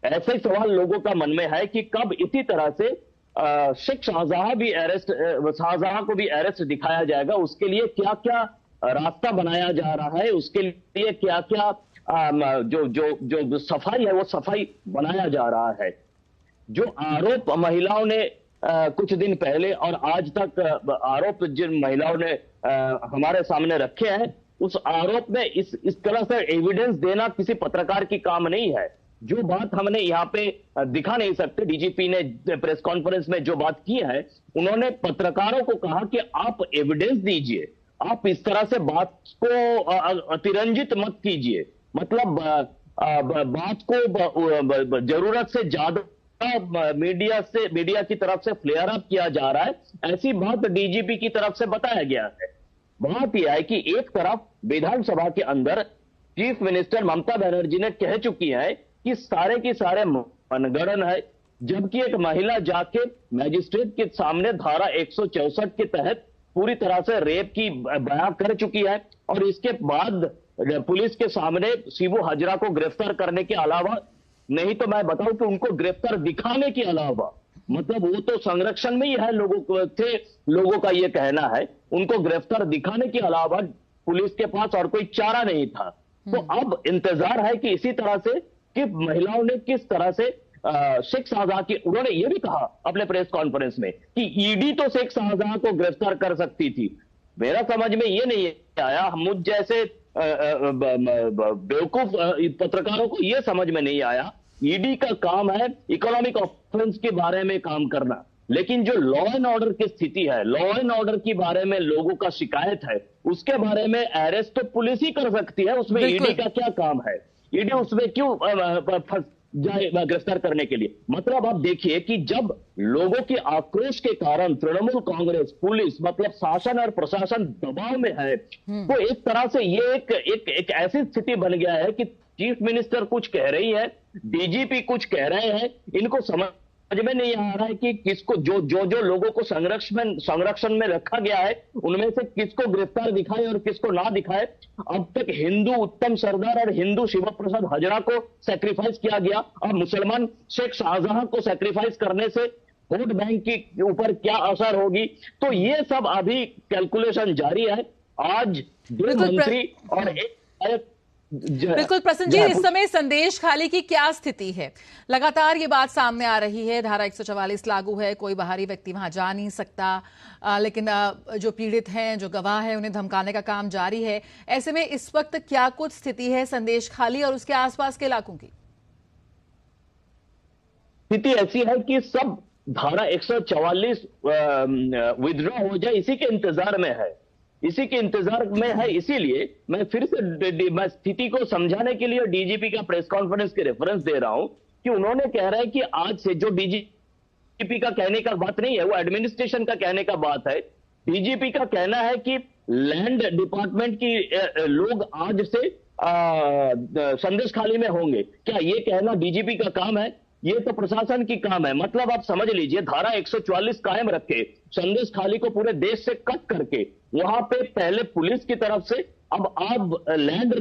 ऐसे ही सवाल लोगों का मन में है कि कब इसी तरह से शेख शाहजहां को भी अरेस्ट दिखाया जाएगा, उसके लिए क्या क्या रास्ता बनाया जा रहा है, उसके लिए क्या क्या जो सफाई है वो सफाई बनाया जा रहा है। जो आरोप महिलाओं ने कुछ दिन पहले और आज तक आरोप जिन महिलाओं ने हमारे सामने रखे हैं, उस आरोप में इस तरह से एविडेंस देना किसी पत्रकार की काम नहीं है। जो बात हमने यहाँ पे दिखा नहीं सकते, डीजीपी ने प्रेस कॉन्फ्रेंस में जो बात की है, उन्होंने पत्रकारों को कहा कि आप एविडेंस दीजिए, आप इस तरह से बात को अतिरंजित मत कीजिए, मतलब बात को जरूरत से ज्यादा मीडिया की तरफ से फ्लेयर अप किया जा रहा है, ऐसी बात डीजीपी की तरफ से बताया गया है। बात यह है कि एक तरफ विधानसभा के अंदर चीफ मिनिस्टर ममता बनर्जी ने कह चुकी है कि सारे के सारे मनगढ़ंत है, जबकि एक महिला जाके मैजिस्ट्रेट के सामने धारा 164 के तहत पूरी तरह से रेप की बयान कर चुकी है और इसके बाद पुलिस के सामने शिबू हजरा को गिरफ्तार करने के अलावा, नहीं तो मैं बताऊं कि उनको गिरफ्तार दिखाने के अलावा, मतलब वो तो संरक्षण में ही है लोगों का ये कहना है, उनको गिरफ्तार दिखाने के अलावा पुलिस के पास और कोई चारा नहीं था। तो अब इंतजार है कि इसी तरह से कि महिलाओं ने किस तरह से शेख शाहजहां की, उन्होंने ये भी कहा अपने प्रेस कॉन्फ्रेंस में कि ईडी तो शेख शाहजहां को गिरफ्तार कर सकती थी। मेरा समझ में ये नहीं आया, मुझ जैसे बेवकूफ पत्रकारों को यह समझ में नहीं आया, ईडी का काम है इकोनॉमिक ऑफेंस के बारे में काम करना, लेकिन जो लॉ एंड ऑर्डर की स्थिति है, लॉ एंड ऑर्डर के बारे में लोगों का शिकायत है, उसके बारे में अरेस्ट तो पुलिस ही कर सकती है, उसमें ईडी का क्या काम है? ईडी उसमें क्यों फंस जाए गिरफ्तार करने के लिए? मतलब आप देखिए कि जब लोगों के आक्रोश के कारण तृणमूल कांग्रेस, पुलिस, मतलब शासन और प्रशासन दबाव में है, तो एक तरह से ये एक ऐसी स्थिति बन गया है कि चीफ मिनिस्टर कुछ कह रही है, डीजीपी कुछ कह रहे हैं, इनको समझ में नहीं आ रहा है कि किसको जो लोगों को संरक्षण में रखा गया है उनमें से किसको गिरफ्तार दिखाए और किसको ना दिखाए। अब तक हिंदू उत्तम सरदार और हिंदू शिव प्रसाद हजरा को सैक्रिफाइस किया गया, अब मुसलमान शेख शाहजहां को सैक्रिफाइस करने से वोट बैंक के ऊपर क्या असर होगी? तो ये सब अभी कैलकुलेशन जारी है। आज दो मंत्री और एक बिल्कुल प्रसन्नजीत, इस समय संदेश खाली की क्या स्थिति है? लगातार ये बात सामने आ रही है, धारा 144 लागू है, कोई बाहरी व्यक्ति वहां जा नहीं सकता, लेकिन जो पीड़ित हैं, जो गवाह हैं, उन्हें धमकाने का काम जारी है। ऐसे में इस वक्त क्या कुछ स्थिति है संदेश खाली और उसके आसपास के इलाकों की? स्थिति ऐसी है कि सब धारा 144 विथड्रॉ हो जाए, इसी के इंतजार में है, इसीलिए मैं फिर से मैं स्थिति को समझाने के लिए डीजीपी का प्रेस कॉन्फ्रेंस के रेफरेंस दे रहा हूं कि उन्होंने कह रहा है कि आज से, जो डीजीपी का कहने का बात नहीं है, वो एडमिनिस्ट्रेशन का कहने का बात है। डीजीपी का कहना है कि लैंड डिपार्टमेंट की लोग आज से संदेश खाली में होंगे। क्या ये कहना डीजीपी का काम है? ये तो प्रशासन की काम है। मतलब आप समझ लीजिए, धारा 144 कायम रखे, संदेश खाली को पूरे देश से कट करके वहां पे पहले पुलिस की तरफ से, अब आप लैंड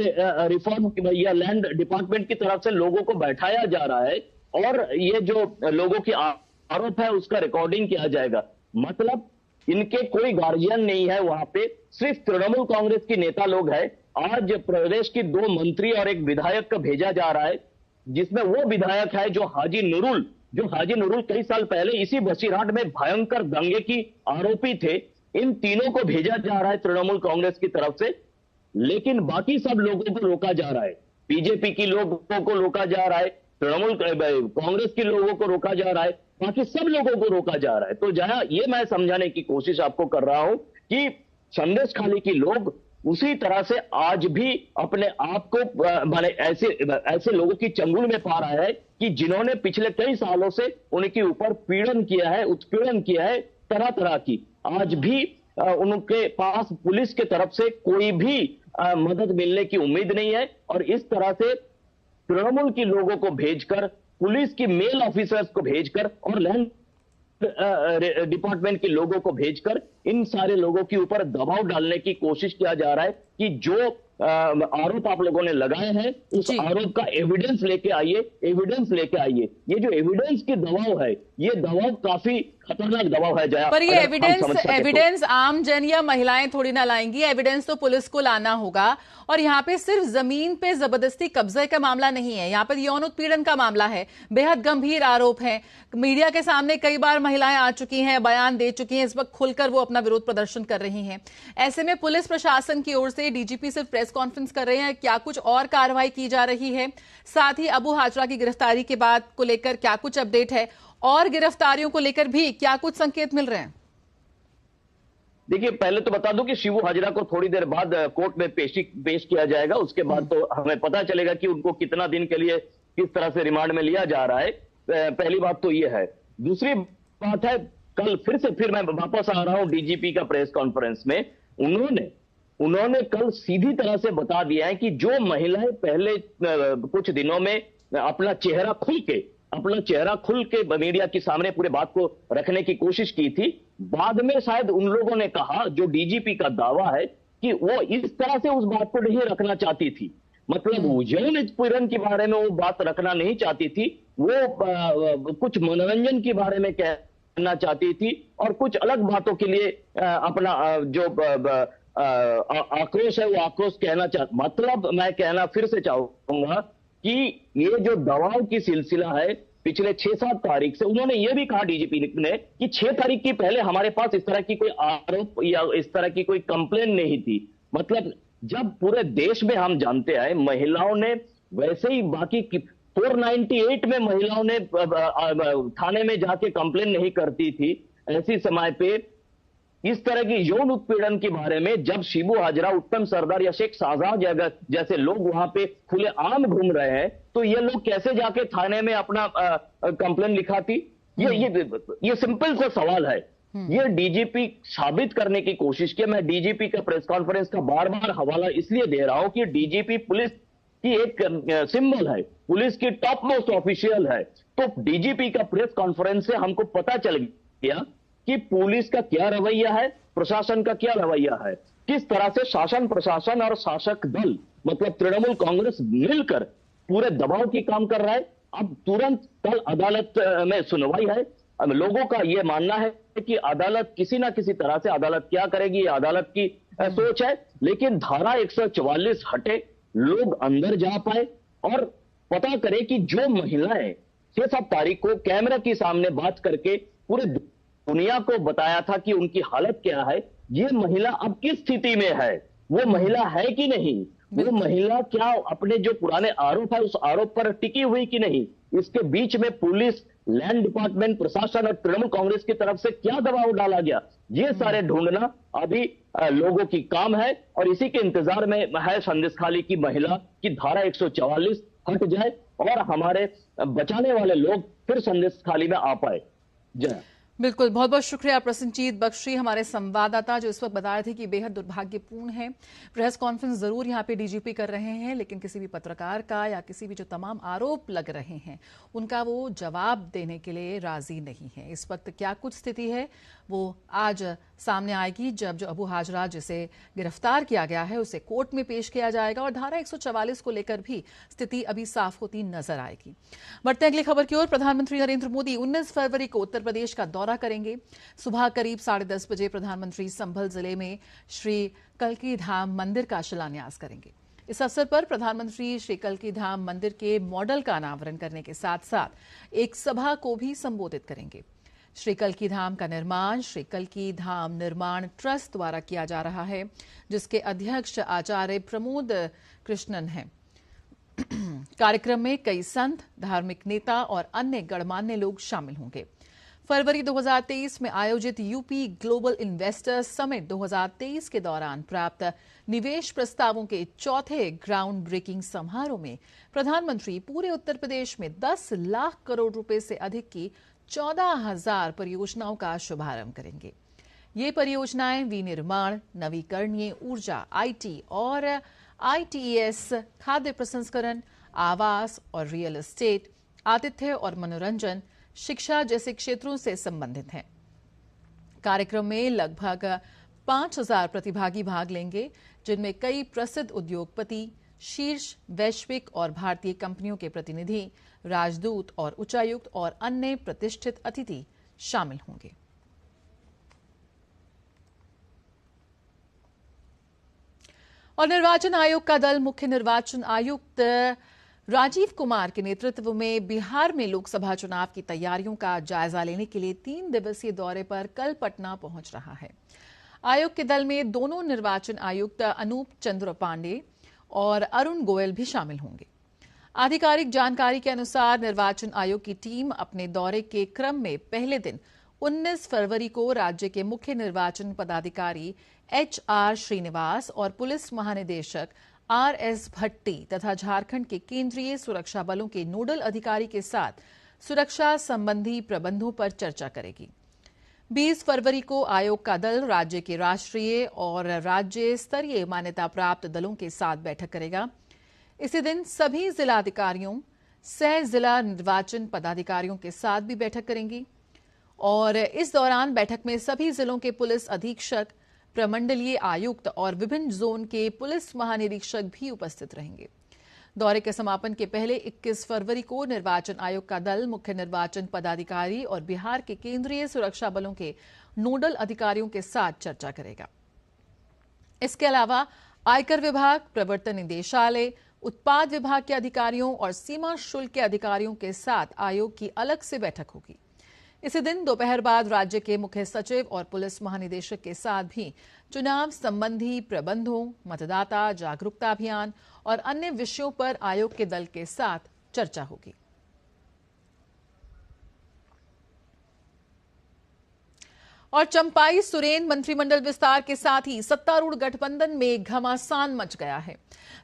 रिफॉर्म या लैंड डिपार्टमेंट की तरफ से लोगों को बैठाया जा रहा है और ये जो लोगों की आरोप है उसका रिकॉर्डिंग किया जाएगा। मतलब इनके कोई गार्जियन नहीं है वहां पे, सिर्फ तृणमूल कांग्रेस की नेता लोग हैं। आज प्रदेश की 2 मंत्री और 1 विधायक का भेजा जा रहा है, जिसमें वो विधायक है जो हाजी नूरुल कई साल पहले इसी बसीरहाट में भयंकर दंगे की आरोपी थे। इन तीनों को भेजा जा रहा है तृणमूल कांग्रेस की तरफ से, लेकिन बाकी सब लोगों को रोका जा रहा है। बीजेपी की लोगों को रोका जा रहा है, तृणमूल कांग्रेस के लोगों को रोका जा रहा है, बाकी सब लोगों को रोका जा रहा है। तो जहां ये मैं समझाने की कोशिश आपको कर रहा हूं कि संदेश खाली के लोग उसी तरह से आज भी अपने आप को माने ऐसे लोगों की चंगुल में पा रहा है कि जिन्होंने पिछले कई सालों से उनके ऊपर पीड़न किया है, उत्पीड़न किया है तरह तरह की। आज भी उनके पास पुलिस के तरफ से कोई भी मदद मिलने की उम्मीद नहीं है और इस तरह से तृणमूल के लोगों को भेजकर, पुलिस की मेल ऑफिसर्स को भेजकर और लैंड डिपार्टमेंट के लोगों को भेजकर इन सारे लोगों के ऊपर दबाव डालने की कोशिश किया जा रहा है कि जो आरोप आप लोगों ने लगाए हैं उस आरोप का एविडेंस लेके आइए। ये जो एविडेंस की दबाव है, ये दबाव काफी खतरनाक दबाव है जया। पर ये एविडेंस आम जन या महिलाएं थोड़ी ना लाएंगी, एविडेंस तो पुलिस को लाना होगा। और यहाँ पे सिर्फ जमीन पे जबरदस्ती कब्जे का मामला नहीं है, यहाँ पर यौन उत्पीड़न का मामला है, बेहद गंभीर आरोप है। मीडिया के सामने कई बार महिलाएं आ चुकी हैं, बयान दे चुकी हैं, इस वक्त खुलकर वो अपना विरोध प्रदर्शन कर रही हैं। ऐसे में पुलिस प्रशासन की ओर से डीजीपी सिर्फ प्रेस कॉन्फ्रेंस कर रहे हैं, क्या कुछ और कार्रवाई की जा रही है? साथ ही अबू हाजरा की गिरफ्तारी के बाद को लेकर क्या कुछ अपडेट है और गिरफ्तारियों को लेकर भी क्या कुछ संकेत मिल रहे हैं? देखिए, पहले तो बता दूं कि शिबू हाजरा को थोड़ी देर बाद कोर्ट में पेश किया जाएगा। उसके बाद तो हमें पता चलेगा कि उनको कितना दिन के लिए किस तरह से रिमांड में लिया जा रहा है। पहली बात तो ये है। दूसरी बात है, कल फिर मैं वापस आ रहा हूं डीजीपी का प्रेस कॉन्फ्रेंस में। उन्होंने कल सीधी तरह से बता दिया है कि जो महिलाएं पहले कुछ दिनों में अपना चेहरा खुल के मीडिया के सामने पूरे बात को रखने की कोशिश की थी, बाद में शायद उन लोगों ने कहा, जो डीजीपी का दावा है, कि वो इस तरह से उस बात को नहीं रखना चाहती थी। मतलब यौन उत्पीड़न के बारे में वो बात रखना नहीं चाहती थी, वो कुछ मनोरंजन के बारे में कहना चाहती थी और कुछ अलग बातों के लिए अपना जो आक्रोश है वो आक्रोश कहना चाहता। मतलब मैं कहना फिर से चाहूंगा कि ये जो दबाव की सिलसिला है पिछले 6-7 तारीख से, उन्होंने ये भी कहा डीजीपी ने कि 6 तारीख की पहले हमारे पास इस तरह की कोई आरोप या इस तरह की कोई कंप्लेन नहीं थी। मतलब जब पूरे देश में हम जानते हैं महिलाओं ने, वैसे ही बाकी 498 में महिलाओं ने थाने में जाके कंप्लेन नहीं करती थी, ऐसी समय पे इस तरह की यौन उत्पीड़न के बारे में जब शिबू हाजरा, उत्तम सरदार या शेख शाहजहां जैसे लोग वहां पे खुले आम घूम रहे हैं, तो ये लोग कैसे जाके थाने में अपना कंप्लेन लिखाती? ये सिंपल सा सवाल है। ये डीजीपी साबित करने की कोशिश की। मैं डीजीपी का प्रेस कॉन्फ्रेंस का बार बार हवाला इसलिए दे रहा हूं कि डीजीपी पुलिस की एक सिंबल है, पुलिस की टॉप मोस्ट ऑफिशियल है। तो डीजीपी का प्रेस कॉन्फ्रेंस से हमको पता चल गया कि पुलिस का क्या रवैया है, प्रशासन का क्या रवैया है, किस तरह से शासन, प्रशासन और शासक दल मतलब तृणमूल कांग्रेस मिलकर पूरे दबाव की काम कर रहा है। अब तुरंत कल अदालत में सुनवाई है। अब लोगों का यह मानना है कि अदालत किसी ना किसी तरह से अदालत क्या करेगी, अदालत की सोच है, लेकिन धारा 144 हटे, लोग अंदर जा पाए और पता करें कि जो महिलाएं 6-7 तारीख को कैमरा के सामने बात करके पूरे दुनिया को बताया था कि उनकी हालत क्या है, ये महिला अब किस स्थिति में है, वो महिला है कि नहीं, वो महिला क्या अपने जो पुराने आरोप है उस आरोप पर टिकी हुई कि नहीं, इसके बीच में पुलिस, लैंड डिपार्टमेंट, प्रशासन और तृणमूल कांग्रेस की तरफ से क्या दबाव डाला गया, ये सारे ढूंढना अभी लोगों की काम है। और इसी के इंतजार में है संदेश खाली की महिला की धारा 144 हट जाए और हमारे बचाने वाले लोग फिर संदेश खाली में आ पाए। जय। बिल्कुल, बहुत बहुत शुक्रिया प्रसन्नजीत बख्शी, हमारे संवाददाता, जो इस वक्त बता रहे थे कि बेहद दुर्भाग्यपूर्ण है। प्रेस कॉन्फ्रेंस जरूर यहाँ पे डीजीपी कर रहे हैं, लेकिन किसी भी पत्रकार का या किसी भी जो तमाम आरोप लग रहे हैं उनका वो जवाब देने के लिए राजी नहीं है। इस वक्त क्या कुछ स्थिति है वो आज सामने आएगी, जब जो अबू हाजरा जिसे गिरफ्तार किया गया है उसे कोर्ट में पेश किया जाएगा और धारा 144 को लेकर भी स्थिति अभी साफ होती नजर आएगी। बढ़ते हैं अगली खबर की ओर। प्रधानमंत्री नरेंद्र मोदी 19 फरवरी को उत्तर प्रदेश का दौरा करेंगे। सुबह करीब 10:30 बजे प्रधानमंत्री संभल जिले में श्री कल्की धाम मंदिर का शिलान्यास करेंगे। इस अवसर पर प्रधानमंत्री श्री कल्की धाम मंदिर के मॉडल का अनावरण करने के साथ साथ एक सभा को भी संबोधित करेंगे। श्री कल्की धाम का निर्माण श्री कल्की धाम निर्माण ट्रस्ट द्वारा किया जा रहा है, जिसके अध्यक्ष आचार्य प्रमोद कृष्णन हैं। कार्यक्रम में कई संत, धार्मिक नेता और अन्य गणमान्य लोग शामिल होंगे। फरवरी 2023 में आयोजित यूपी ग्लोबल इन्वेस्टर्स समिट 2023 के दौरान प्राप्त निवेश प्रस्तावों के चौथे ग्राउंड ब्रेकिंग समारोह में प्रधानमंत्री पूरे उत्तर प्रदेश में 10 लाख करोड़ रुपए से अधिक की 14,000 परियोजनाओं का शुभारंभ करेंगे। ये परियोजनाएं विनिर्माण, नवीकरणीय ऊर्जा, आईटी और आईटीएस, खाद्य प्रसंस्करण, आवास और रियल एस्टेट, आतिथ्य और मनोरंजन, शिक्षा जैसे क्षेत्रों से संबंधित हैं। कार्यक्रम में लगभग 5,000 प्रतिभागी भाग लेंगे, जिनमें कई प्रसिद्ध उद्योगपति, शीर्ष वैश्विक और भारतीय कंपनियों के प्रतिनिधि, राजदूत और उच्चायुक्त और अन्य प्रतिष्ठित अतिथि शामिल होंगे। और निर्वाचन आयोग का दल मुख्य निर्वाचन आयुक्त राजीव कुमार के नेतृत्व में बिहार में लोकसभा चुनाव की तैयारियों का जायजा लेने के लिए 3 दिवसीय दौरे पर कल पटना पहुंच रहा है। आयोग के दल में दोनों निर्वाचन आयुक्त अनूप चंद्र पांडे और अरुण गोयल भी शामिल होंगे। आधिकारिक जानकारी के अनुसार निर्वाचन आयोग की टीम अपने दौरे के क्रम में पहले दिन 19 फरवरी को राज्य के मुख्य निर्वाचन पदाधिकारी HR श्रीनिवास और पुलिस महानिदेशक RS भट्टी तथा झारखंड के केंद्रीय सुरक्षा बलों के नोडल अधिकारी के साथ सुरक्षा संबंधी प्रबंधों पर चर्चा करेगी। 20 फरवरी को आयोग का दल राज्य के राष्ट्रीय और राज्य स्तरीय मान्यता प्राप्त दलों के साथ बैठक करेगा। इसी दिन सभी जिलाधिकारियों, सह जिला निर्वाचन पदाधिकारियों के साथ भी बैठक करेंगी और इस दौरान बैठक में सभी जिलों के पुलिस अधीक्षक, प्रमंडलीय आयुक्त और विभिन्न जोन के पुलिस महानिरीक्षक भी उपस्थित रहेंगे। दौरे के समापन के पहले 21 फरवरी को निर्वाचन आयोग का दल मुख्य निर्वाचन पदाधिकारी और बिहार के केंद्रीय सुरक्षा बलों के नोडल अधिकारियों के साथ चर्चा करेगा। इसके अलावा आयकर विभाग, प्रवर्तन निदेशालय, उत्पाद विभाग के अधिकारियों और सीमा शुल्क के अधिकारियों के साथ आयोग की अलग से बैठक होगी। इसी दिन दोपहर बाद राज्य के मुख्य सचिव और पुलिस महानिदेशक के साथ भी चुनाव संबंधी प्रबंधों, मतदाता जागरूकता अभियान और अन्य विषयों पर आयोग के दल के साथ चर्चा होगी। और चंपाई सुरेन मंत्रिमंडल विस्तार के साथ ही सत्तारूढ़ गठबंधन में घमासान मच गया है।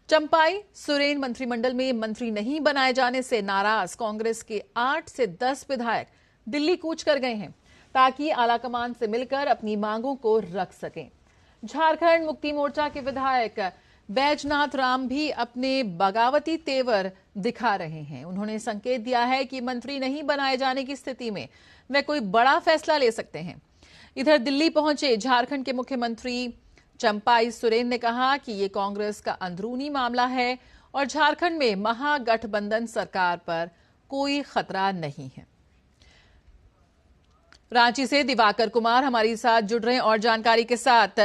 चंपाई सुरेन मंत्रिमंडल में मंत्री नहीं बनाए जाने से नाराज कांग्रेस के 8 से 10 विधायक दिल्ली कूच कर गए हैं, ताकि आलाकमान से मिलकर अपनी मांगों को रख सकें। झारखंड मुक्ति मोर्चा के विधायक बैजनाथ राम भी अपने बगावती तेवर दिखा रहे हैं। उन्होंने संकेत दिया है कि मंत्री नहीं बनाए जाने की स्थिति में वे कोई बड़ा फैसला ले सकते हैं। इधर दिल्ली पहुंचे झारखंड के मुख्यमंत्री चंपाई सोरेन ने कहा कि ये कांग्रेस का अंदरूनी मामला है और झारखंड में महागठबंधन सरकार पर कोई खतरा नहीं है। रांची से दिवाकर कुमार हमारे साथ जुड़ रहे हैं और जानकारी के साथ।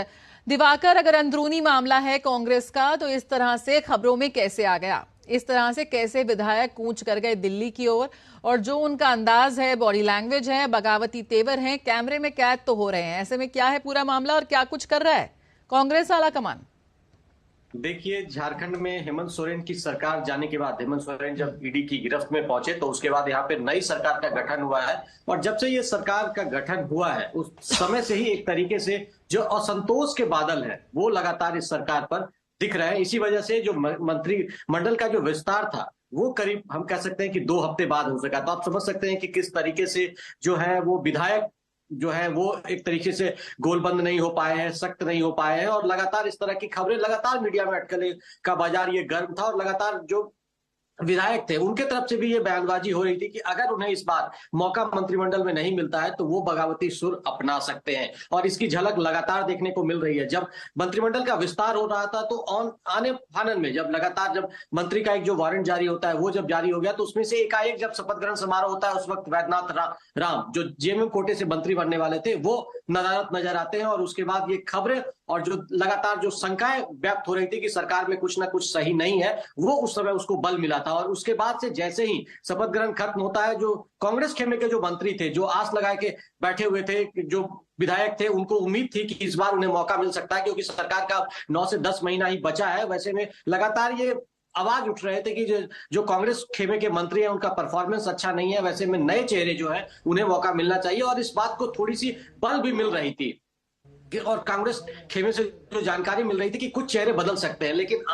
दिवाकर, अगर अंदरूनी मामला है कांग्रेस का तो इस तरह से खबरों में कैसे आ गया? इस तरह से कैसे विधायक कूच कर गए दिल्ली की ओर? और जो उनका अंदाज है, बॉडी लैंग्वेज है, बगावती तेवर हैं, कैमरे में कैद तो हो रहे हैं। ऐसे में क्या है पूरा मामला और क्या कुछ कर रहा है कांग्रेस आला कमान? देखिए, झारखंड में हेमंत सोरेन की सरकार जाने के बाद, हेमंत सोरेन जब ईडी की गिरफ्त में पहुंचे तो उसके बाद यहाँ पे नई सरकार का गठन हुआ है और जब से ये सरकार का गठन हुआ है उस समय से ही एक तरीके से जो असंतोष के बादल है वो लगातार इस सरकार पर दिख रहे हैं। इसी वजह से जो मंत्रिमंडल का जो विस्तार था वो करीब हम कह सकते हैं कि 2 हफ्ते बाद हो सका। तो आप समझ सकते हैं कि किस तरीके से जो है वो विधायक जो है वो एक तरीके से गोलबंद नहीं हो पाए हैं, सख्त नहीं हो पाए हैं, और लगातार इस तरह की खबरें, लगातार मीडिया में अटकलें का बाजार ये गर्म था, और लगातार जो विधायक थे उनके तरफ से भी ये बयानबाजी हो रही थी कि अगर उन्हें इस बार मौका मंत्रिमंडल में नहीं मिलता है तो वो बगावती सुर अपना सकते हैं, और इसकी झलक लगातार देखने को मिल रही है। जब मंत्रिमंडल का विस्तार हो रहा था तो आने फानन में जब लगातार जब मंत्री का एक जो वारंट जारी होता है वो जब जारी हो गया तो उसमें से एकाएक जब शपथ ग्रहण समारोह होता है उस वक्त वैद्यनाथ राम जो जेएमएम कोटे से मंत्री बनने वाले थे वो नदारत नजर आते हैं, और उसके बाद ये खबरें और जो लगातार जो शंकाएं व्यक्त हो रही थी कि सरकार में कुछ ना कुछ सही नहीं है, वो उस समय उसको बल मिला था। और उसके बाद से जैसे ही शपथ ग्रहण खत्म होता है, जो कांग्रेस खेमे के जो मंत्री थे, जो आस लगा के बैठे हुए थे, जो विधायक थे, उनको उम्मीद थी कि इस बार उन्हें मौका मिल सकता है क्योंकि सरकार का 9 से 10 महीना ही बचा है। वैसे में लगातार ये आवाज उठ रहे थे कि जो कांग्रेस खेमे के मंत्री हैं उनका परफॉर्मेंस अच्छा नहीं है, वैसे में नए चेहरे जो है उन्हें मौका मिलना चाहिए, और इस बात को थोड़ी सी बल भी मिल रही थी। और कांग्रेस खेमे से जो जानकारी मिल रही थी कि कुछ चेहरे बदल सकते हैं, लेकिन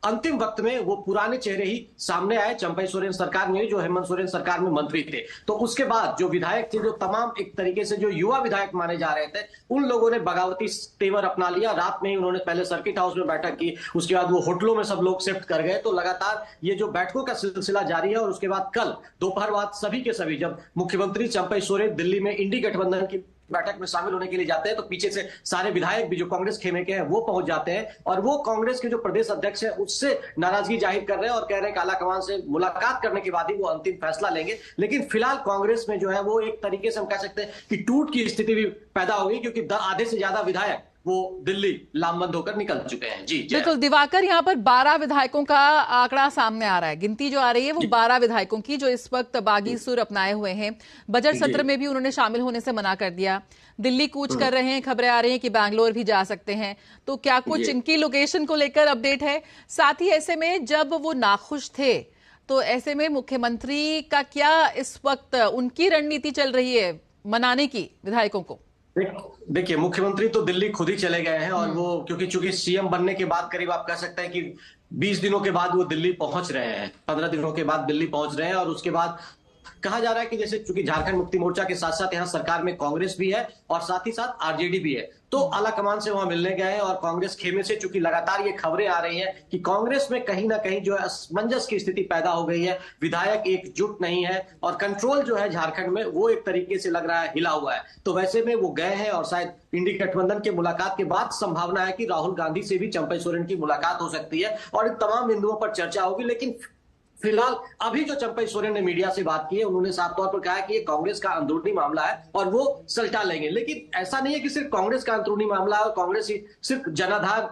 अंतिम वक्त में वो पुराने चेहरे ही सामने आए। चंपई सोरेन सरकार में, जो हेमंत सोरेन सरकार में मंत्री थे, तो उसके बाद जो विधायक थे, जो तमाम एक तरीके से जो युवा विधायक माने जा रहे थे, उन लोगों ने बगावती तेवर अपना लिया। रात में ही उन्होंने पहले सर्किट हाउस में बैठक की, उसके बाद वो होटलों में सब लोग शिफ्ट कर गए। तो लगातार ये जो बैठकों का सिलसिला जारी है, और उसके बाद कल दोपहर बाद सभी के सभी जब मुख्यमंत्री चंपई सोरेन दिल्ली में इंडी गठबंधन की बैठक में शामिल होने के लिए जाते हैं तो पीछे से सारे विधायक भी जो कांग्रेस खेमे के हैं वो पहुंच जाते हैं, और वो कांग्रेस के जो प्रदेश अध्यक्ष हैं उससे नाराजगी जाहिर कर रहे हैं और कह रहे हैं कि आला कमान से मुलाकात करने के बाद ही वो अंतिम फैसला लेंगे। लेकिन फिलहाल कांग्रेस में जो है वो एक तरीके से हम कह सकते हैं कि टूट की स्थिति भी पैदा हो गई, क्योंकि आधे से ज्यादा विधायक वो दिल्ली लामबंद होकर निकल चुके हैं। जी बिल्कुल दिवाकर, यहाँ पर 12 विधायकों का आंकड़ा सामने आ रहा है, गिनती जो आ रही है वो 12 विधायकों की जो इस वक्त बागी सुर अपनाए हुए हैं। बजट सत्र में भी उन्होंने शामिल होने से मना कर दिया, दिल्ली कूच कर रहे हैं, खबरें आ रही हैं कि बैंगलोर भी जा सकते हैं। तो क्या कुछ इनकी लोकेशन को लेकर अपडेट है? साथ ही ऐसे में जब वो नाखुश थे तो ऐसे में मुख्यमंत्री का क्या इस वक्त उनकी रणनीति चल रही है मनाने की विधायकों को? देखिए, मुख्यमंत्री तो दिल्ली खुद ही चले गए हैं, और वो क्योंकि चूंकि सीएम बनने के बाद करीब आप कह सकते हैं कि 20 दिनों के बाद वो दिल्ली पहुंच रहे हैं, 15 दिनों के बाद दिल्ली पहुंच रहे हैं। और उसके बाद कहा जा रहा है कि जैसे चूंकि झारखंड मुक्ति मोर्चा के साथ साथ यहाँ सरकार में कांग्रेस भी है और साथ ही साथ आरजेडी भी है, तो आला कमान से वहां मिलने गए हैं। और कांग्रेस खेमे से चूंकि लगातार ये खबरें आ रही हैं कि कांग्रेस में कहीं ना कहीं जो है असमंजस की स्थिति पैदा हो गई है, विधायक एकजुट नहीं है, और कंट्रोल जो है झारखंड में वो एक तरीके से लग रहा है हिला हुआ है। तो वैसे में वो गए हैं, और शायद इंडी गठबंधन के मुलाकात के बाद संभावना है कि राहुल गांधी से भी चंपई सोरेन की मुलाकात हो सकती है और इन तमाम बिंदुओं पर चर्चा होगी। लेकिन फिलहाल अभी जो चंपई सोरेन ने मीडिया से बात की है, उन्होंने साफ तौर पर कहा है कि ये कांग्रेस का अंदरूनी मामला है और वो सलटा लेंगे। लेकिन ऐसा नहीं है कि सिर्फ कांग्रेस का अंदरूनी मामला है और कांग्रेस ही सिर्फ जनाधार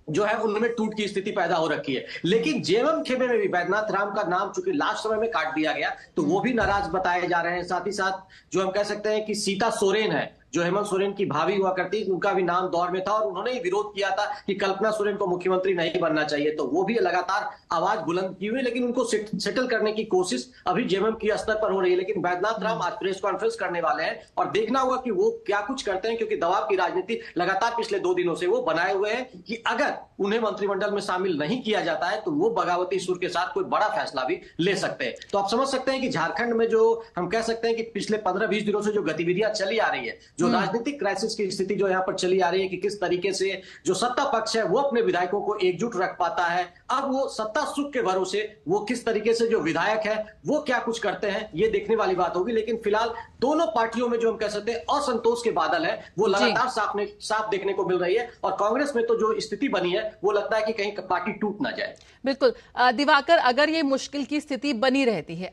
जो है उनमें टूट की स्थिति पैदा हो रखी है। लेकिन जेएमएम खेमे में भी वैद्यनाथ राम का नाम चूंकि लास्ट समय में काट दिया गया तो वो भी नाराज बताए जा रहे हैं। साथ ही साथ जो हम कह सकते हैं कि सीता सोरेन है, जो हेमंत सोरेन की भाभी हुआ करती, उनका भी नाम दौर में था और उन्होंने ही विरोध किया था कि कल्पना सोरेन को मुख्यमंत्री नहीं बनना चाहिए। तो वो भी लगातार आवाज बुलंद की हुई, लेकिन उनको सेटल करने की कोशिश अभी जेएमएम की स्तर पर हो रही है। लेकिन वैद्यनाथ राम आज प्रेस कॉन्फ्रेंस करने वाले हैं और देखना होगा कि वो क्या कुछ करते हैं, क्योंकि दबाव की राजनीति लगातार पिछले 2 दिनों से वो बनाए हुए हैं कि अगर उन्हें मंत्रिमंडल में शामिल नहीं किया जाता है तो वो बगावती सुर के साथ कोई बड़ा फैसला भी ले सकते हैं। तो आप समझ सकते हैं कि झारखंड में जो हम कह सकते हैं कि पिछले 15-20 दिनों से जो गतिविधियां चली आ रही है, जो राजनीतिक क्राइसिस की स्थिति जो यहाँ पर चली आ रही है कि किस तरीके से जो सत्ता पक्ष है वो अपने विधायकों को एकजुट रख पाता है, अब वो सत्ता सुख के भरोसे वो किस तरीके से जो विधायक है वो क्या कुछ करते हैं, ये देखने वाली बात होगी। लेकिन फिलहाल दोनों पार्टियों में जो हम कह सकते हैं असंतोष के बादल है वो लगातार साफ देखने को मिल रही है। और कांग्रेस में तो जो स्थिति बनी है वो लगता है कि कहीं पार्टी टूट ना जाए। बिल्कुल दिवाकर, अगर ये मुश्किल की स्थिति बनी रहती है,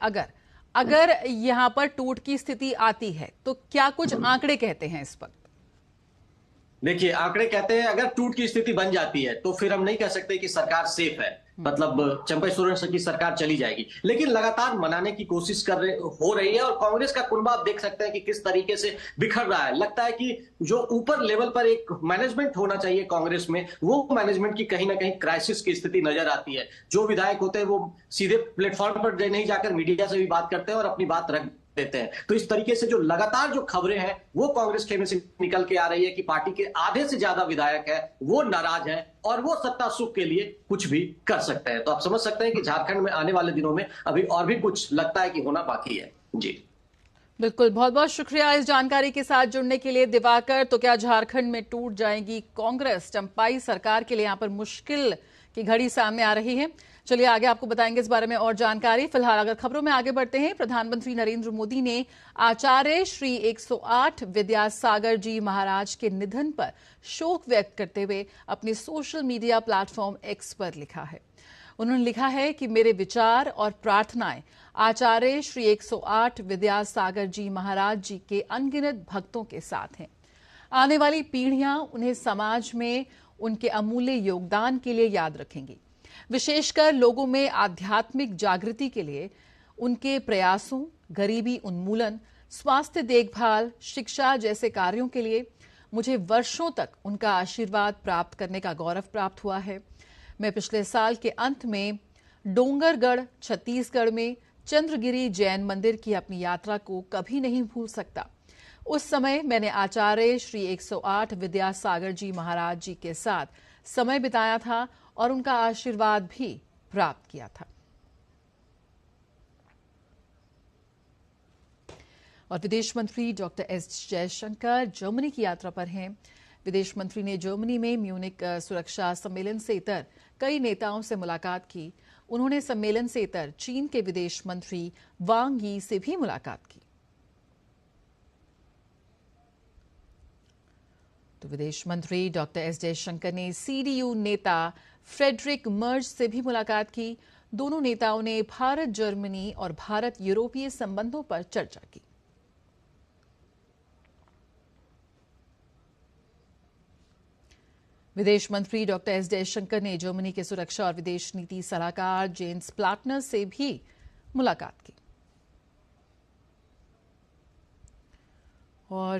अगर यहां पर टूट की स्थिति आती है तो क्या कुछ आंकड़े कहते हैं इस पर? देखिए, आंकड़े कहते हैं अगर टूट की स्थिति बन जाती है तो फिर हम नहीं कह सकते कि सरकार सेफ है, मतलब चंपई सोरेन की सरकार चली जाएगी। लेकिन लगातार मनाने की कोशिश हो रही है और कांग्रेस का कुनबा आप देख सकते हैं कि किस तरीके से बिखर रहा है। लगता है कि जो ऊपर लेवल पर एक मैनेजमेंट होना चाहिए कांग्रेस में, वो मैनेजमेंट की कहीं ना कहीं क्राइसिस की स्थिति नजर आती है। जो विधायक होते हैं वो सीधे प्लेटफॉर्म पर नहीं जाकर मीडिया से भी बात करते हैं और अपनी बात रख देते हैं। तो इस तरीके से जो लगातार जो खबरें हैं वो कांग्रेस खेमे से निकल के आ रही है कि पार्टी के आधे से ज्यादा विधायक है वो नाराज हैं और वो सत्ता सुख के लिए कुछ भी कर सकते हैं। तो आप समझ सकते हैं कि झारखंड में आने वाले दिनों में अभी और भी कुछ लगता है कि होना बाकी है। जी बिल्कुल, बहुत बहुत शुक्रिया इस जानकारी के साथ जुड़ने के लिए दिवाकर। तो क्या झारखंड में टूट जाएगी कांग्रेस? चंपाई सरकार के लिए यहां पर मुश्किल की घड़ी सामने आ रही है। चलिए आगे आपको बताएंगे इस बारे में और जानकारी। फिलहाल अगर खबरों में आगे बढ़ते हैं, प्रधानमंत्री नरेंद्र मोदी ने आचार्य श्री 108 विद्यासागर जी महाराज के निधन पर शोक व्यक्त करते हुए अपने सोशल मीडिया प्लेटफॉर्म एक्स पर लिखा है। उन्होंने लिखा है कि मेरे विचार और प्रार्थनाएं आचार्य श्री 108 विद्यासागर जी महाराज जी के अनगिनत भक्तों के साथ हैं। आने वाली पीढ़ियां उन्हें समाज में उनके अमूल्य योगदान के लिए याद रखेंगी। विशेषकर लोगों में आध्यात्मिक जागृति के लिए उनके प्रयासों, गरीबी उन्मूलन, स्वास्थ्य देखभाल, शिक्षा जैसे कार्यों के लिए मुझे वर्षों तक उनका आशीर्वाद प्राप्त करने का गौरव प्राप्त हुआ है। मैं पिछले साल के अंत में डोंगरगढ़ छत्तीसगढ़ में चंद्रगिरी जैन मंदिर की अपनी यात्रा को कभी नहीं भूल सकता। उस समय मैंने आचार्य श्री 108 विद्यासागर जी महाराज जी के साथ समय बिताया था और उनका आशीर्वाद भी प्राप्त किया था। और विदेश मंत्री डॉक्टर एस जयशंकर जर्मनी की यात्रा पर हैं। विदेश मंत्री ने जर्मनी में म्यूनिक सुरक्षा सम्मेलन से इतर कई नेताओं से मुलाकात की। उन्होंने सम्मेलन से इतर चीन के विदेश मंत्री वांग यी से भी मुलाकात की। तो विदेश मंत्री डॉक्टर एस जयशंकर ने सीडीयू नेता फ्रेडरिक मर्ज से भी मुलाकात की। दोनों नेताओं ने भारत जर्मनी और भारत यूरोपीय संबंधों पर चर्चा की। विदेश मंत्री डॉक्टर एस जयशंकर ने जर्मनी के सुरक्षा और विदेश नीति सलाहकार जेन्स प्लाटनर से भी मुलाकात की। और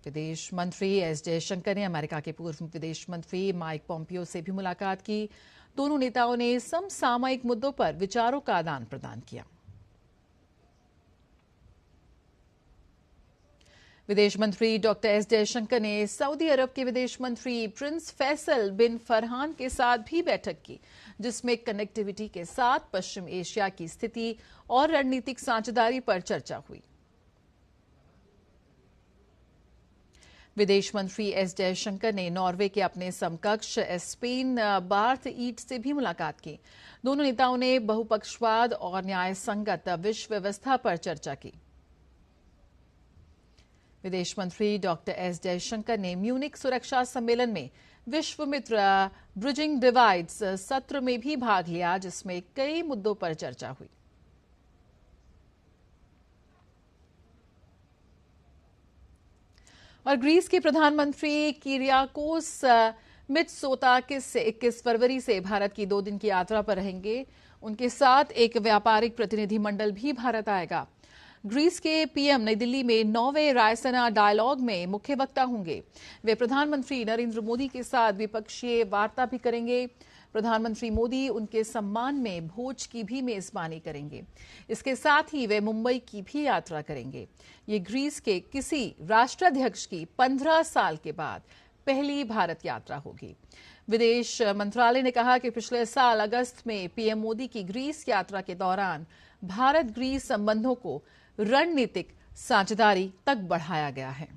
विदेश मंत्री एस जयशंकर ने अमेरिका के पूर्व विदेश मंत्री माइक पोम्पियो से भी मुलाकात की। दोनों नेताओं ने समसामयिक मुद्दों पर विचारों का आदान प्रदान किया। विदेश मंत्री डॉक्टर एस जयशंकर ने सऊदी अरब के विदेश मंत्री प्रिंस फैसल बिन फरहान के साथ भी बैठक की, जिसमें कनेक्टिविटी के साथ पश्चिम एशिया की स्थिति और रणनीतिक साझेदारी पर चर्चा हुई। विदेश मंत्री एस जयशंकर ने नॉर्वे के अपने समकक्ष स्पेन बार्थ ईट से भी मुलाकात की। दोनों नेताओं ने बहुपक्षवाद और न्याय संगत विश्व व्यवस्था पर चर्चा की। विदेश मंत्री डॉक्टर एस जयशंकर ने म्यूनिक सुरक्षा सम्मेलन में विश्व मित्र ब्रिजिंग डिवाइड्स सत्र में भी भाग लिया, जिसमें कई मुद्दों पर चर्चा हुई। और ग्रीस के प्रधानमंत्री किरियाकोस मित्सोताकिस 21 फरवरी से भारत की 2 दिन की यात्रा पर रहेंगे। उनके साथ एक व्यापारिक प्रतिनिधिमंडल भी भारत आएगा। ग्रीस के पीएम नई दिल्ली में 9वें रायसीना डायलॉग में मुख्य वक्ता होंगे। वे प्रधानमंत्री नरेंद्र मोदी के साथ द्विपक्षीय वार्ता भी करेंगे। प्रधानमंत्री मोदी उनके सम्मान में भोज की भी मेजबानी करेंगे। इसके साथ ही वे मुंबई की भी यात्रा करेंगे। ये ग्रीस के किसी राष्ट्राध्यक्ष की 15 साल के बाद पहली भारत यात्रा होगी। विदेश मंत्रालय ने कहा कि पिछले साल अगस्त में पीएम मोदी की ग्रीस यात्रा के दौरान भारत ग्रीस संबंधों को रणनीतिक साझेदारी तक बढ़ाया गया है।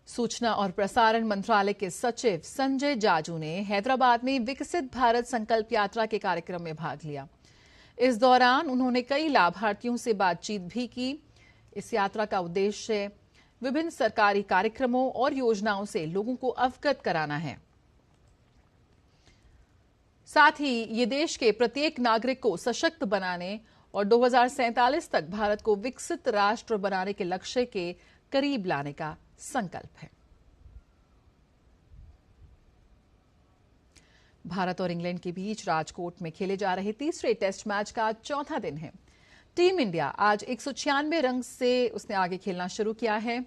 सूचना और प्रसारण मंत्रालय के सचिव संजय जाजू ने हैदराबाद में विकसित भारत संकल्प यात्रा के कार्यक्रम में भाग लिया। इस दौरान उन्होंने कई लाभार्थियों से बातचीत भी की। इस यात्रा का उद्देश्य विभिन्न सरकारी कार्यक्रमों और योजनाओं से लोगों को अवगत कराना है। साथ ही ये देश के प्रत्येक नागरिक को सशक्त बनाने और 2047 तक भारत को विकसित राष्ट्र बनाने के लक्ष्य के करीब लाने का संकल्प है। भारत और इंग्लैंड के बीच राजकोट में खेले जा रहे तीसरे टेस्ट मैच का चौथा दिन है। टीम इंडिया आज 196 रन से उसने आगे खेलना शुरू किया है।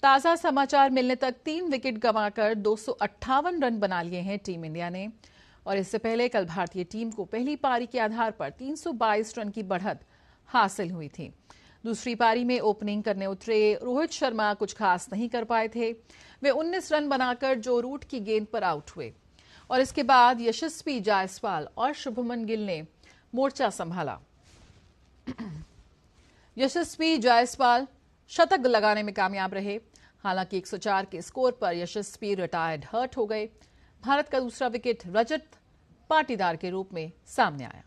ताजा समाचार मिलने तक 3 विकेट गंवाकर 258 रन बना लिए हैं टीम इंडिया ने। और इससे पहले कल भारतीय टीम को पहली पारी के आधार पर 322 रन की बढ़त हासिल हुई थी। दूसरी पारी में ओपनिंग करने उतरे रोहित शर्मा कुछ खास नहीं कर पाए थे। वे 19 रन बनाकर जो रूट की गेंद पर आउट हुए। और इसके बाद यशस्वी जायसवाल और शुभमन गिल ने मोर्चा संभाला। यशस्वी जायसवाल शतक लगाने में कामयाब रहे। हालांकि 104 के स्कोर पर यशस्वी रिटायर्ड हर्ट हो गए। भारत का दूसरा विकेट रजत पाटीदार के रूप में सामने आया।